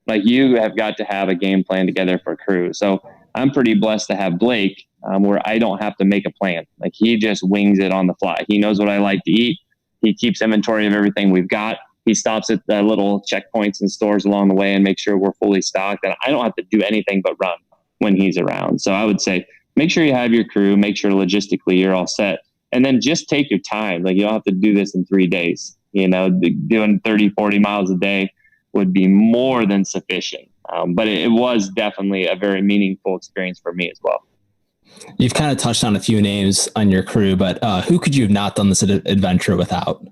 Like, you have got to have a game plan together for crew. So I'm pretty blessed to have Blake, where I don't have to make a plan. Like, he just wings it on the fly. He knows what I like to eat. He keeps inventory of everything we've got. He stops at the little checkpoints and stores along the way and makes sure we're fully stocked. And I don't have to do anything but run when he's around. So I would say, make sure you have your crew, make sure logistically you're all set, and then just take your time. Like, you don't have to do this in 3 days. Doing 30, 40 miles a day would be more than sufficient. But it was definitely a very meaningful experience for me as well. You've kind of touched on a few names on your crew, but who could you have not done this adventure without?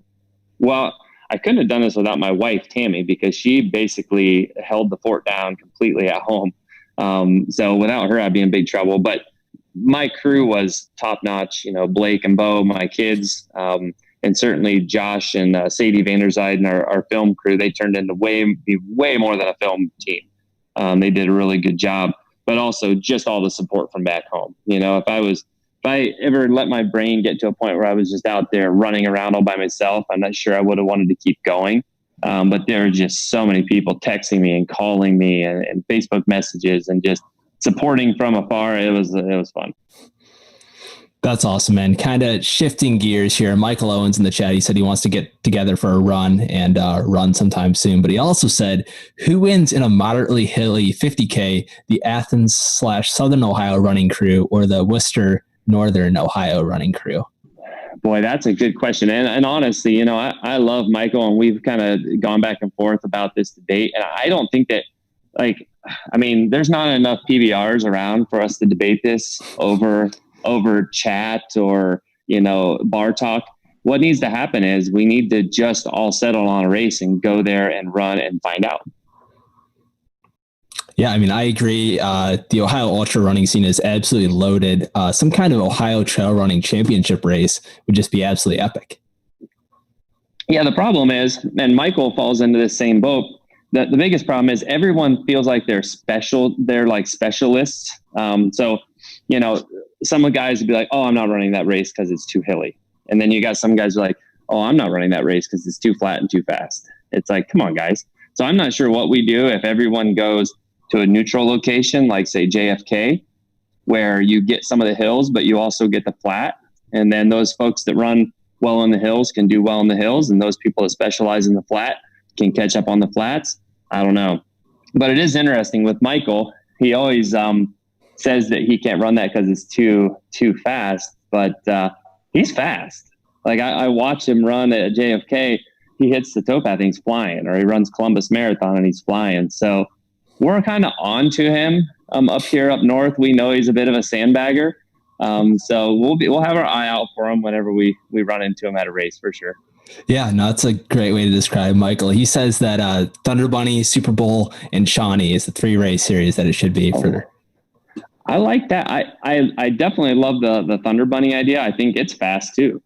Well, I couldn't have done this without my wife, Tammy, because she basically held the fort down completely at home. So without her, I'd be in big trouble. But my crew was top notch. Blake and Bo, my kids, and certainly Josh and Sadie Vanderzijde and our film crew. They turned into way more than a film team. They did a really good job, but also just all the support from back home. If I ever let my brain get to a point where I was just out there running around all by myself, I'm not sure I would have wanted to keep going. But there are just so many people texting me and calling me and Facebook messages and just supporting from afar. It was fun. That's awesome, man. Kind of shifting gears here. Michael Owens in the chat, he said he wants to get together for a run and run sometime soon. But he also said, who wins in a moderately hilly 50K, the Athens/Southern Ohio running crew or the Worcester Northern Ohio running crew? Boy, that's a good question. And honestly, you know, I love Michael, and we've kind of gone back and forth about this debate. And I don't think that, like, I mean, there's not enough PBRs around for us to debate this over chat or, you know, bar talk. What needs to happen is we need to just all settle on a race and go there and run and find out. Yeah, I mean, I agree. The Ohio ultra running scene is absolutely loaded. Some kind of Ohio trail running championship race would just be absolutely epic. Yeah, the problem is, and Michael falls into the same boat, the biggest problem is everyone feels like they're special. They're like specialists. So, you know, some guys would be like, oh, I'm not running that race because it's too hilly. And then you got some guys who are like, oh, I'm not running that race because it's too flat and too fast. It's like, come on, guys. So I'm not sure what we do if everyone goes to a neutral location, like say JFK, where you get some of the hills, but you also get the flat. And then those folks that run well in the hills can do well in the hills. And those people that specialize in the flat can catch up on the flats. I don't know. But it is interesting with Michael. He always says that he can't run that because it's too fast, but he's fast. Like I watch him run at JFK. He hits the towpath and he's flying, or he runs Columbus Marathon and he's flying. So we're kind of on to him up here up north. We know he's a bit of a sandbagger. So we'll have our eye out for him whenever we run into him at a race for sure. Yeah, no, that's a great way to describe Michael. He says that Thunder Bunny, Super Bowl, and Shawnee is the 3-race series that it should be for. I like that. I definitely love the Thunder Bunny idea. I think it's fast too.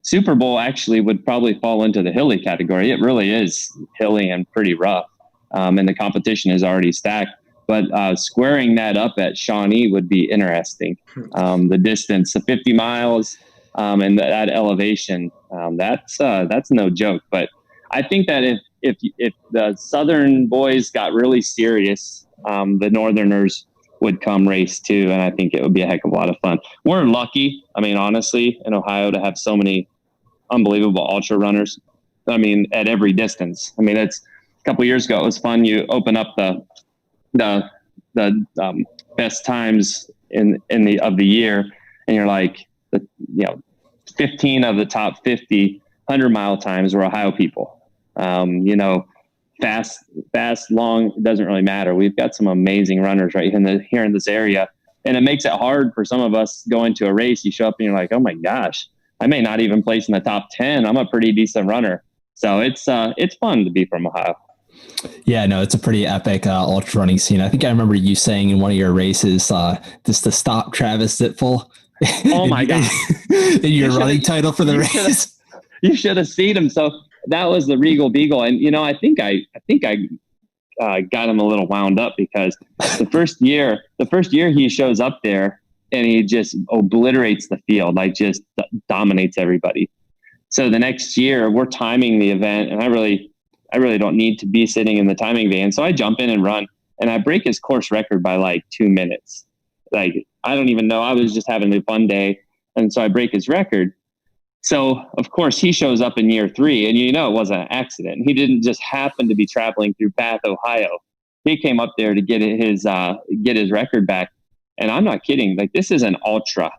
Super Bowl actually would probably fall into the hilly category. It really is hilly and pretty rough. And the competition is already stacked. But squaring that up at Shawnee would be interesting. The distance, the 50 miles, and that elevation, that's no joke. But I think that if the Southern boys got really serious, the Northerners would come race too, and I think it would be a heck of a lot of fun. We're lucky, I mean, honestly, in Ohio to have so many unbelievable ultra runners. I mean, at every distance. I mean, it's a couple of years ago, it was fun. You open up the best times of the year, and you're like, 15 of the top 50 100-mile times were Ohio people. Fast, long, it doesn't really matter. We've got some amazing runners right here in this area, and it makes it hard for some of us going to a race. You show up and you're like, oh my gosh, I may not even place in the top 10. I'm a pretty decent runner. So it's fun to be from Ohio. Yeah, no, it's a pretty epic ultra running scene. I think I remember you saying in one of your races, just to stop Travis Zitful. Oh my God. In your running title for the race. You should have seen him. So that was the Regal Beagle. And, I think I got him a little wound up because the first year he shows up there and he just obliterates the field, like just dominates everybody. So the next year we're timing the event, and I really don't need to be sitting in the timing van. So I jump in and run, and I break his course record by like 2 minutes. Like, I don't even know. I was just having a fun day. And so I break his record. So of course he shows up in year 3, and it wasn't an accident. He didn't just happen to be traveling through Bath, Ohio. He came up there to get his record back. And I'm not kidding. Like, this is an ultra.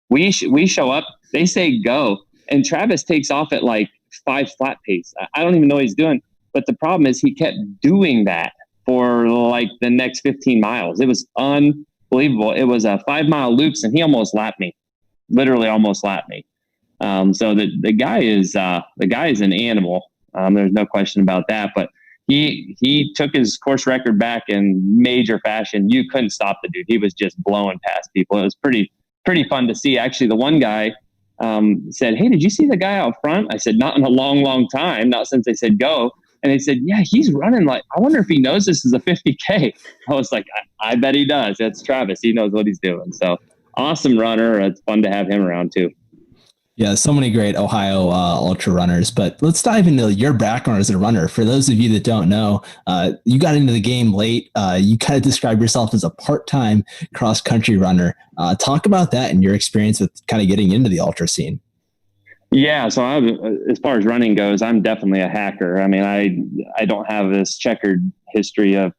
We show up, they say go, and Travis takes off at like 5 flat pace. I don't even know what he's doing. But the problem is he kept doing that for like the next 15 miles. It was unbelievable. It was a 5-mile loops, and he almost lapped me. Literally almost lapped me. So the guy is an animal. There's no question about that. But he took his course record back in major fashion. You couldn't stop the dude. He was just blowing past people. It was pretty fun to see. Actually, the one guy said, "Hey, did you see the guy out front?" I said, "Not in a long, long time. Not since they said go." And they said, "Yeah, he's running like, I wonder if he knows this is a 50K. I was like, I bet he does. That's Travis. He knows what he's doing. So awesome runner. It's fun to have him around too. Yeah, so many great Ohio ultra runners. But let's dive into your background as a runner. For those of you that don't know, you got into the game late. You kind of describe yourself as a part-time cross-country runner. Talk about that and your experience with kind of getting into the ultra scene. Yeah, so as far as running goes, I'm definitely a hacker. I mean, I don't have this checkered history of,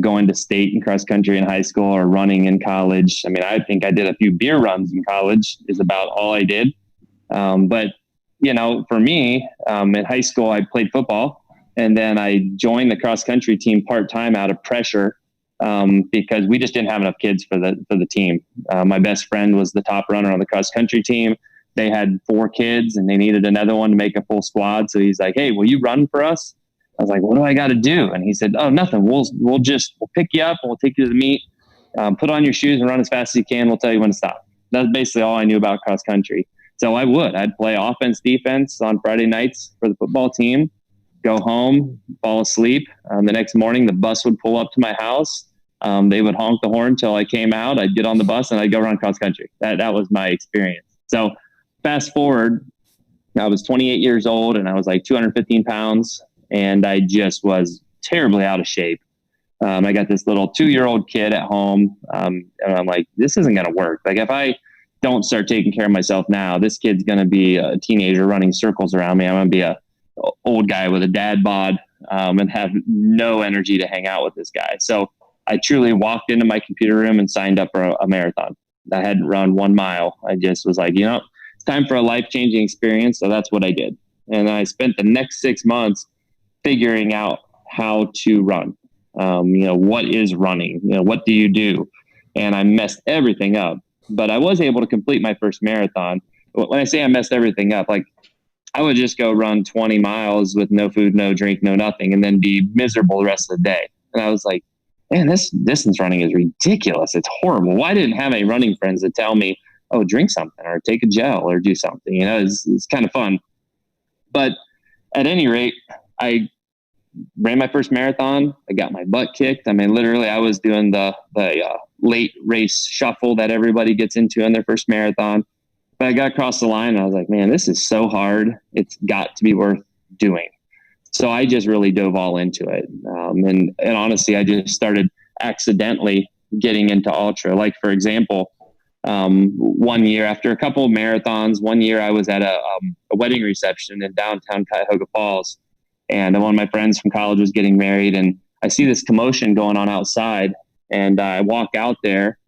going to state and cross country in high school or running in college. I mean, I think I did a few beer runs in college is about all I did. But for me, in high school, I played football, and then I joined the cross country team part-time out of pressure, because we just didn't have enough kids for the team. My best friend was the top runner on the cross country team. They had 4 kids and they needed another one to make a full squad. So he's like, "Hey, will you run for us?" I was like, "What do I got to do?" And he said, "Oh, nothing. We'll pick you up and we'll take you to the meet. Put on your shoes and run as fast as you can. We'll tell you when to stop." That's basically all I knew about cross country. So I'd play offense, defense on Friday nights for the football team, go home, fall asleep. The next morning, the bus would pull up to my house. They would honk the horn till I came out. I'd get on the bus and I'd go run cross country. That was my experience. So fast forward, I was 28 years old and I was like 215 pounds and I just was terribly out of shape. I got this little 2-year-old kid at home. And I'm like, this isn't going to work. Like if I don't start taking care of myself now, this kid's going to be a teenager running circles around me. I'm going to be a old guy with a dad bod, and have no energy to hang out with this guy. So I truly walked into my computer room and signed up for a marathon. I hadn't run 1 mile. I just was like, it's time for a life-changing experience. So that's what I did. And I spent the next 6 months figuring out how to run. What is running? What do you do? And I messed everything up. But I was able to complete my first marathon. When I say I messed everything up, like I would just go run 20 miles with no food, no drink, no nothing, and then be miserable the rest of the day. And I was like, man, this distance running is ridiculous. It's horrible. Why didn't I have any running friends that tell me, oh, drink something or take a gel or do something? It's kind of fun. But at any rate, I ran my first marathon. I got my butt kicked. I mean, literally, I was doing the late race shuffle that everybody gets into in their first marathon. But I got across the line and I was like, man, this is so hard. It's got to be worth doing. So I just really dove all into it. And honestly, I just started accidentally getting into ultra. Like, for example, one year after a couple of marathons, one year I was at a wedding reception in downtown Cuyahoga Falls. And one of my friends from college was getting married. And I see this commotion going on outside. And I walk out there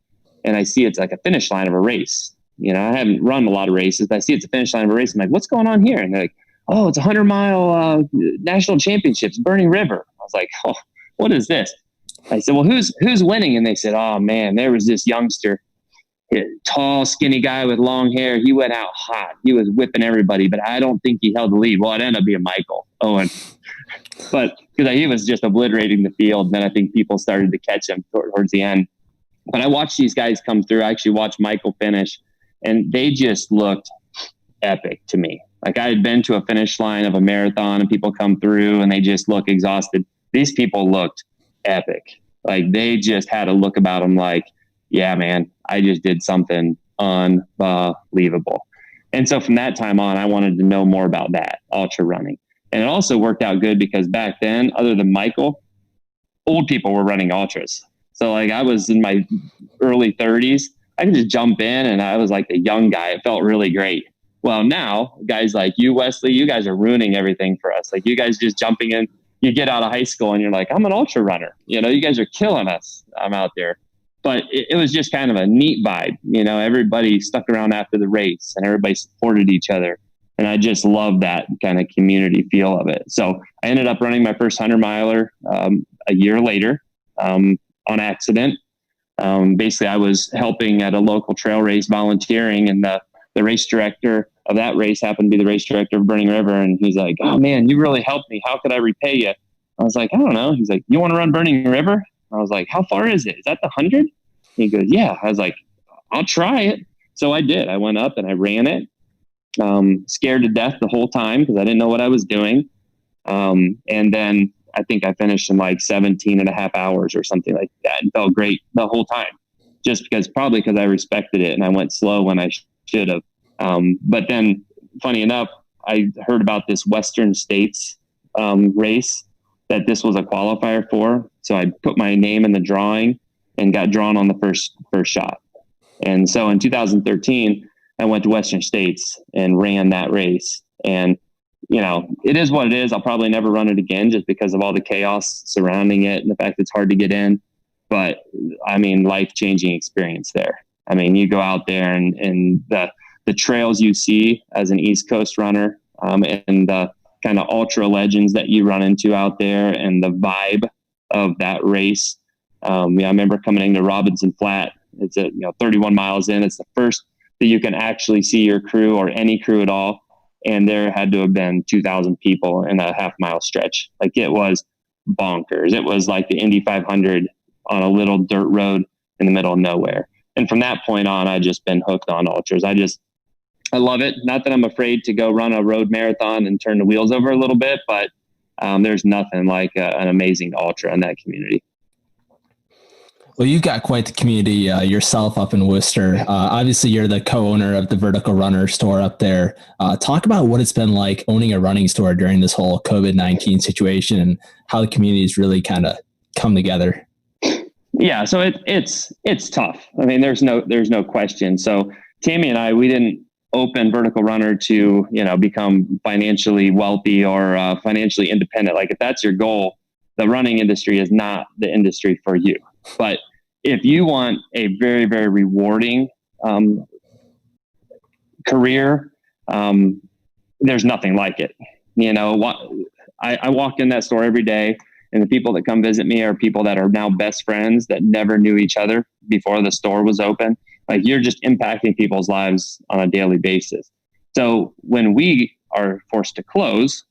and I see it's like a finish line of a race. I haven't run a lot of races, but I see it's a finish line of a race. I'm like, what's going on here? And they're like, oh, it's 100-mile national championships, Burning River. I was like, oh, what is this? I said, well, who's winning? And they said, oh man, there was this youngster, tall, skinny guy with long hair. He went out hot. He was whipping everybody, but I don't think he held the lead. Well, it ended up being Michael Owen. But because he was just obliterating the field, then I think people started to catch him towards the end. But I watched these guys come through. I actually watched Michael finish, and they just looked epic to me. Like I had been to a finish line of a marathon, and people come through, and they just look exhausted. These people looked epic. Like they just had a look about them like, yeah, man, I just did something unbelievable. And so from that time on, I wanted to know more about that, ultra running. And it also worked out good because back then, other than Michael, old people were running ultras. So like I was in my early 30s. I could just jump in and I was like the young guy. It felt really great. Well, now guys like you, Wesley, you guys are ruining everything for us. Like you guys just jumping in, you get out of high school and you're like, I'm an ultra runner. You guys are killing us. I'm out there. But it was just kind of a neat vibe. Everybody stuck around after the race and everybody supported each other. And I just love that kind of community feel of it. So I ended up running my first 100-miler a year later on accident. Basically, I was helping at a local trail race, volunteering, and the race director of that race happened to be the race director of Burning River. And he's like, oh, man, you really helped me. How could I repay you? I was like, I don't know. He's like, you want to run Burning River? I was like, how far is it? Is that the 100? He goes, yeah. I was like, I'll try it. So I did. I went up and I ran it. Scared to death the whole time because I didn't know what I was doing. And then I think I finished in like 17 and a half hours or something like that and felt great the whole time. probably because I respected it and I went slow when I should have. But then funny enough, I heard about this Western States race that this was a qualifier for. So I put my name in the drawing and got drawn on the first shot. And so in 2013, I went to Western States and ran that race. And, it is what it is. I'll probably never run it again just because of all the chaos surrounding it and the fact that it's hard to get in. But I mean, life-changing experience there. I mean, you go out there and the trails you see as an East Coast runner, and the kind of ultra legends that you run into out there and the vibe of that race. I remember coming into Robinson Flat. It's 31 miles in. It's the first that you can actually see your crew or any crew at all. And there had to have been 2,000 people in a half-mile stretch. Like, it was bonkers. It was like the Indy 500 on a little dirt road in the middle of nowhere. And from that point on, I just been hooked on ultras. I love it. Not that I'm afraid to go run a road marathon and turn the wheels over a little bit, but there's nothing like an amazing ultra in that community. Well, you've got quite the community yourself up in Worcester. Obviously, you're the co-owner of the Vertical Runner store up there. Talk about what it's been like owning a running store during this whole COVID-19 situation and how the community's really kind of come together. Yeah, so it's tough. I mean, there's no question. So Tammy and I, we didn't open Vertical Runner to become financially wealthy or financially independent. Like, if that's your goal, the running industry is not the industry for you. But if you want a very, very rewarding career, there's nothing like it. I walk in that store every day, and the people that come visit me are people that are now best friends that never knew each other before the store was open. Like, you're just impacting people's lives on a daily basis. So when we are forced to close,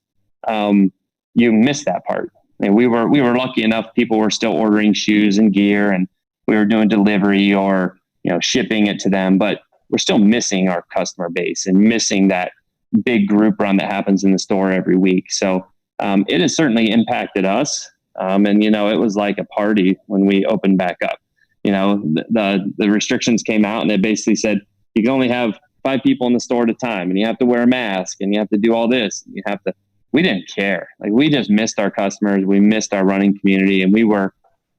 you miss that part. And we were lucky enough, people were still ordering shoes and gear, and we were doing delivery or, shipping it to them, but we're still missing our customer base and missing that big group run that happens in the store every week. So it has certainly impacted us. And, it was like a party when we opened back up. The restrictions came out and it basically said, you can only have 5 people in the store at a time, and you have to wear a mask, and you have to do all this. We didn't care. Like, we just missed our customers. We missed our running community, and we were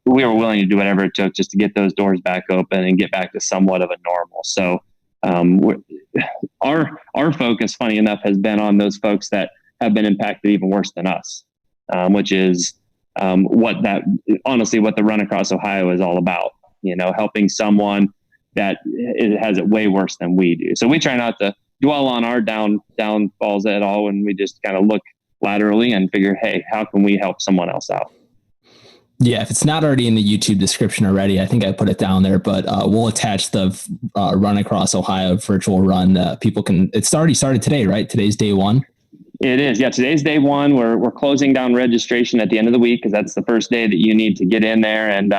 willing to do whatever it took just to get those doors back open and get back to somewhat of a normal. So our focus, funny enough, has been on those folks that have been impacted even worse than us, which is what the Run Across Ohio is all about. Helping someone that has it way worse than we do. So we try not to dwell on our downfalls at all, and we just kind of look laterally and figure, hey, how can we help someone else out? Yeah, if it's not already in the YouTube description already, I think I put it down there, but we'll attach the Run Across Ohio virtual run. People can, it's already started today, right? Today's day one. It is. Yeah. Today's day one. We're closing down registration at the end of the week, because that's the first day that you need to get in there and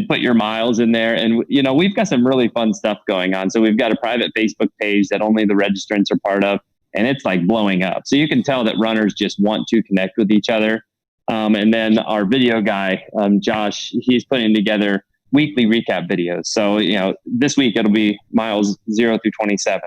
put your miles in there. And, we've got some really fun stuff going on. So we've got a private Facebook page that only the registrants are part of, and it's like blowing up. So you can tell that runners just want to connect with each other. And then our video guy, Josh, he's putting together weekly recap videos. So, this week it'll be miles 0 through 27,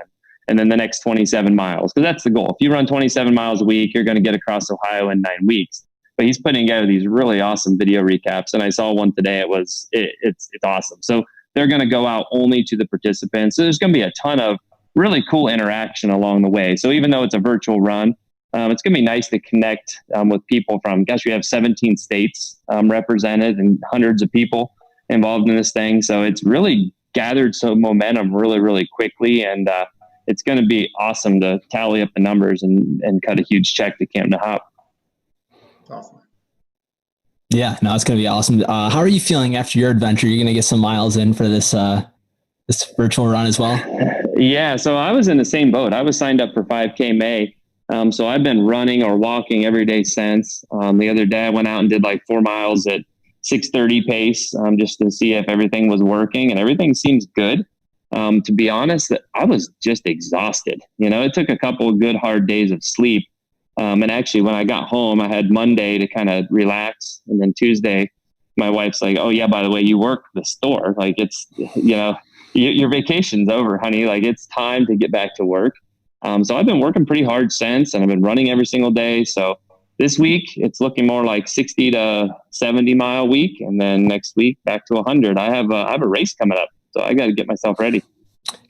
and then the next 27 miles. Because that's the goal. If you run 27 miles a week, you're going to get across Ohio in 9 weeks. But he's putting together these really awesome video recaps. And I saw one today. It's awesome. So they're going to go out only to the participants. So there's going to be a ton of really cool interaction along the way. So even though it's a virtual run, it's going to be nice to connect with people from, we have 17 states represented and hundreds of people involved in this thing. So it's really gathered some momentum really, really quickly. And it's going to be awesome to tally up the numbers and cut a huge check to Camp Nuhop. Awesome. Yeah, no, it's going to be awesome. How are you feeling after your adventure? You're going to get some miles in for this virtual run as well? Yeah, so I was in the same boat. I was signed up for 5K May. So I've been running or walking every day since. The other day I went out and did like 4 miles at 6:30 pace just to see if everything was working, and everything seems good. To be honest, I was just exhausted. It took a couple of good hard days of sleep. And actually, when I got home, I had Monday to kind of relax, and then Tuesday my wife's like, "Oh yeah, by the way, you work the store. Like it's, your vacation's over, honey. Like it's time to get back to work." So I've been working pretty hard since, and I've been running every single day. So this week it's looking more like 60 to 70 mile week. And then next week back to 100. I have a race coming up, so I got to get myself ready.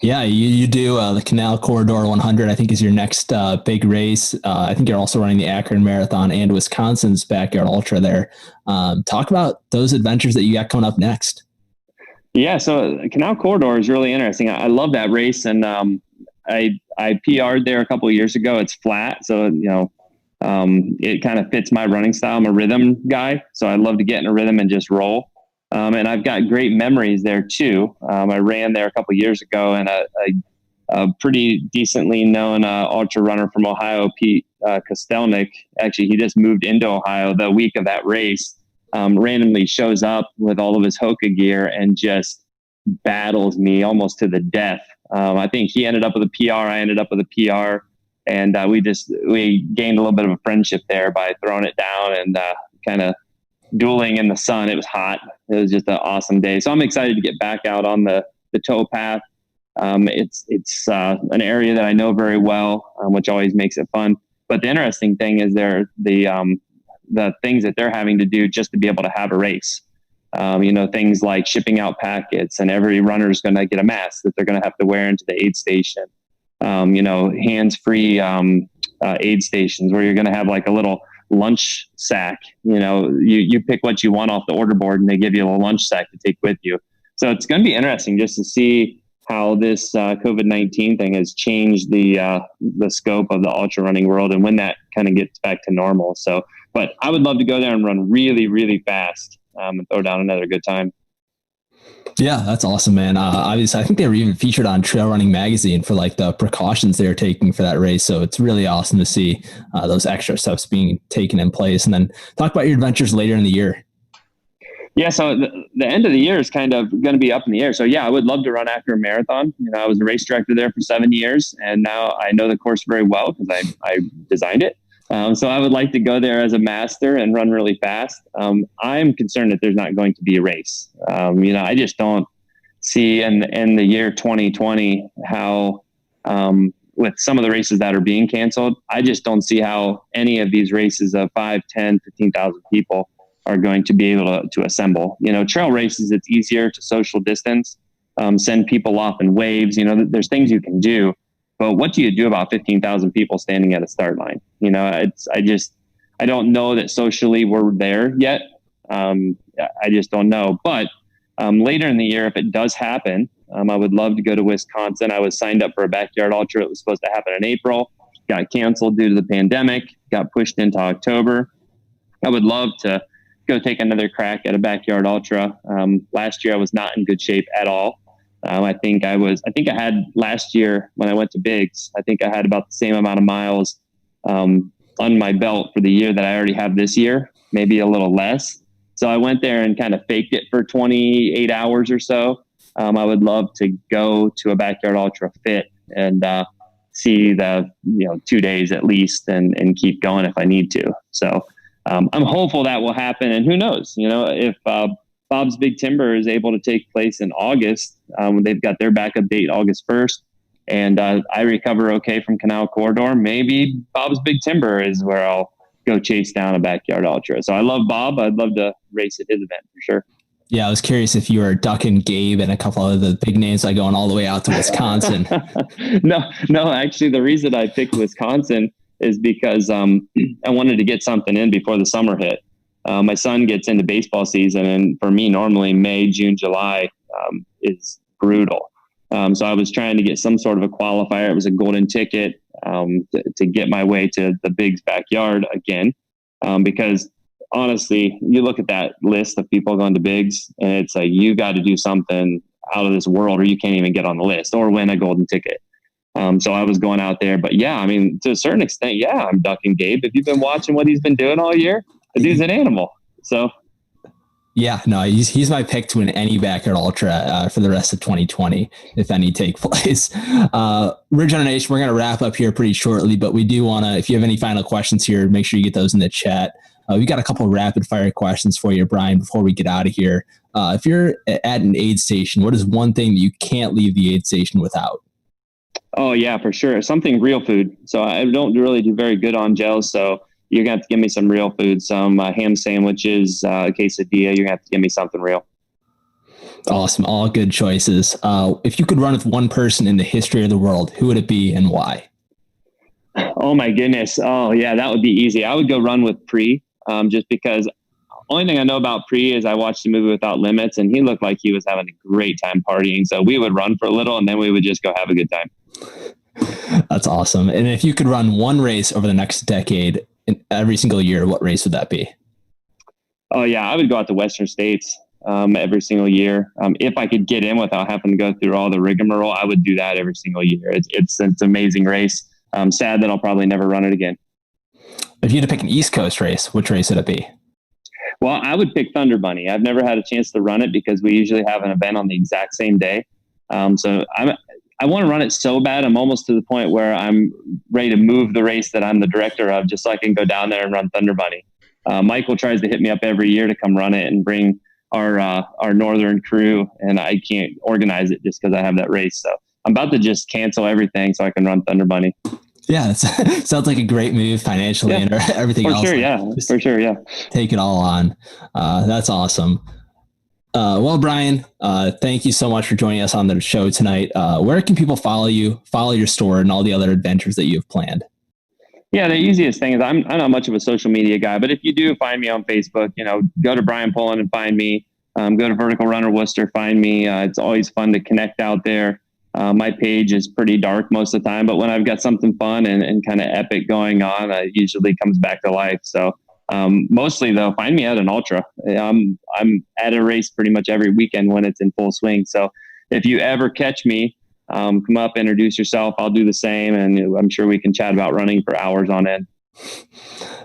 Yeah, you do the Canal Corridor 100, I think, is your next big race. I think you're also running the Akron Marathon and Wisconsin's Backyard Ultra there. Talk about those adventures that you got coming up next. Yeah, so Canal Corridor is really interesting. I love that race, and I PR'd there a couple of years ago. It's flat, so it kind of fits my running style. I'm a rhythm guy, so I love to get in a rhythm and just roll. And I've got great memories there too. I ran there a couple of years ago, and a pretty decently known ultra runner from Ohio, Pete Kostelnik. Actually, he just moved into Ohio the week of that race. Randomly shows up with all of his Hoka gear and just battles me almost to the death. I think he ended up with a PR. I ended up with a PR, and we gained a little bit of a friendship there by throwing it down and kind of dueling in the sun. It was hot. It was just an awesome day. So I'm excited to get back out on the towpath. It's an area that I know very well, which always makes it fun. But the interesting thing is the things that they're having to do just to be able to have a race. Things like shipping out packets, and every runner is going to get a mask that they're going to have to wear into the aid station. Hands-free aid stations where you're going to have like a little lunch sack. You pick what you want off the order board, and they give you a little lunch sack to take with you. So it's going to be interesting just to see how this COVID-19 thing has changed the scope of the ultra running world, and when that kind of gets back to normal. So, but I would love to go there and run really, really fast and throw down another good time. Yeah, that's awesome, man. Obviously, I think they were even featured on Trail Running Magazine for like the precautions they were taking for that race. So it's really awesome to see those extra steps being taken in place. And then talk about your adventures later in the year. Yeah, so the end of the year is kind of going to be up in the air. So yeah, I would love to run after a marathon. I was a race director there for 7 years, and now I know the course very well because I designed it. So I would like to go there as a master and run really fast. I'm concerned that there's not going to be a race. I just don't see in the year 2020 how, with some of the races that are being canceled, I just don't see how any of these races of 5, 10, 15,000 people are going to be able to assemble. Trail races, it's easier to social distance, send people off in waves. There's things you can do. But what do you do about 15,000 people standing at a start line? I don't know that socially we're there yet. I just don't know. But later in the year, if it does happen, I would love to go to Wisconsin. I was signed up for a backyard ultra. It was supposed to happen in April, got canceled due to the pandemic, got pushed into October. I would love to go take another crack at a backyard ultra. Last year, I was not in good shape at all. I think I had last year when I went to Biggs, I think I had about the same amount of miles on my belt for the year that I already have this year, maybe a little less. So I went there and kind of faked it for 28 hours or so. I would love to go to a backyard ultra fit and see the 2 days at least and keep going if I need to. So I'm hopeful that will happen. And who knows, if Bob's Big Timber is able to take place in August. They've got their backup date August 1st, and I recover okay from Canal Corridor. Maybe Bob's Big Timber is where I'll go chase down a backyard ultra. So I love Bob. I'd love to race at his event for sure. Yeah, I was curious if you were ducking Gabe and a couple of the big names like going all the way out to Wisconsin. No, actually the reason I picked Wisconsin is because I wanted to get something in before the summer hit. My son gets into baseball season, and for me, normally May, June, July is brutal. So I was trying to get some sort of a qualifier. It was a golden ticket to get my way to the Biggs backyard again. Because honestly, you look at that list of people going to Biggs, and it's like you got to do something out of this world, or you can't even get on the list or win a golden ticket. So I was going out there, but yeah, I mean, to a certain extent, yeah, I'm ducking Gabe. If you've been watching what he's been doing all year, the dude's an animal. So yeah, no, he's my pick to win any backyard ultra for the rest of 2020, if any take place. Ridge Runner Nation, we're going to wrap up here pretty shortly, but we do want to, if you have any final questions here, make sure you get those in the chat. We got a couple of rapid fire questions for you, Brian, before we get out of here. If you're at an aid station, what is one thing that you can't leave the aid station without? Oh yeah, for sure. Something real food. So I don't really do very good on gels. So you're going to have to give me some real food, some ham sandwiches, quesadilla. You're going to have to give me something real. Awesome. All good choices. If you could run with one person in the history of the world, who would it be and why? Oh my goodness. Oh yeah, that would be easy. I would go run with Pre, just because only thing I know about Pre is I watched the movie Without Limits, and he looked like he was having a great time partying. So we would run for a little, and then we would just go have a good time. That's awesome. And if you could run one race over the next decade, every single year, what race would that be? Oh yeah, I would go out to Western States every single year. If I could get in without having to go through all the rigmarole, I would do that every single year. It's an amazing race. I'm sad that I'll probably never run it again. If you had to pick an East Coast race, which race would it be? Well, I would pick Thunder Bunny. I've never had a chance to run it because we usually have an event on the exact same day. So I want to run it so bad. I'm almost to the point where I'm ready to move the race that I'm the director of, just so I can go down there and run Thunder Bunny. Michael tries to hit me up every year to come run it and bring our northern crew, and I can't organize it just because I have that race. So I'm about to just cancel everything so I can run Thunder Bunny. Yeah, it sounds like a great move financially and everything else. For sure, yeah. Take it all on. That's awesome. Well, Brian, thank you so much for joining us on the show tonight. Where can people follow you, follow your store, and all the other adventures that you have planned? Yeah, the easiest thing is I'm not much of a social media guy, but if you do find me on Facebook, go to Brian Polen and find me. Go to Vertical Runner Worcester, find me. It's always fun to connect out there. My page is pretty dark most of the time, but when I've got something fun and kind of epic going on, it usually comes back to life. So mostly though, find me at an ultra. I'm at a race pretty much every weekend when it's in full swing. So if you ever catch me, come up, introduce yourself. I'll do the same. And I'm sure we can chat about running for hours on end.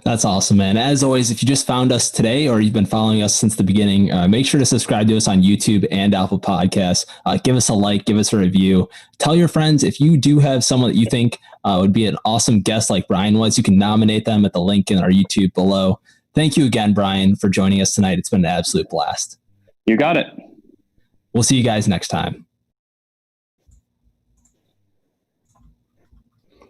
That's awesome, man. As always, if you just found us today or you've been following us since the beginning, make sure to subscribe to us on YouTube and Apple Podcasts. Give us a like, give us a review. Tell your friends if you do have someone that you think would be an awesome guest like Brian was, you can nominate them at the link in our YouTube below. Thank you again, Brian, for joining us tonight. It's been an absolute blast. You got it. We'll see you guys next time.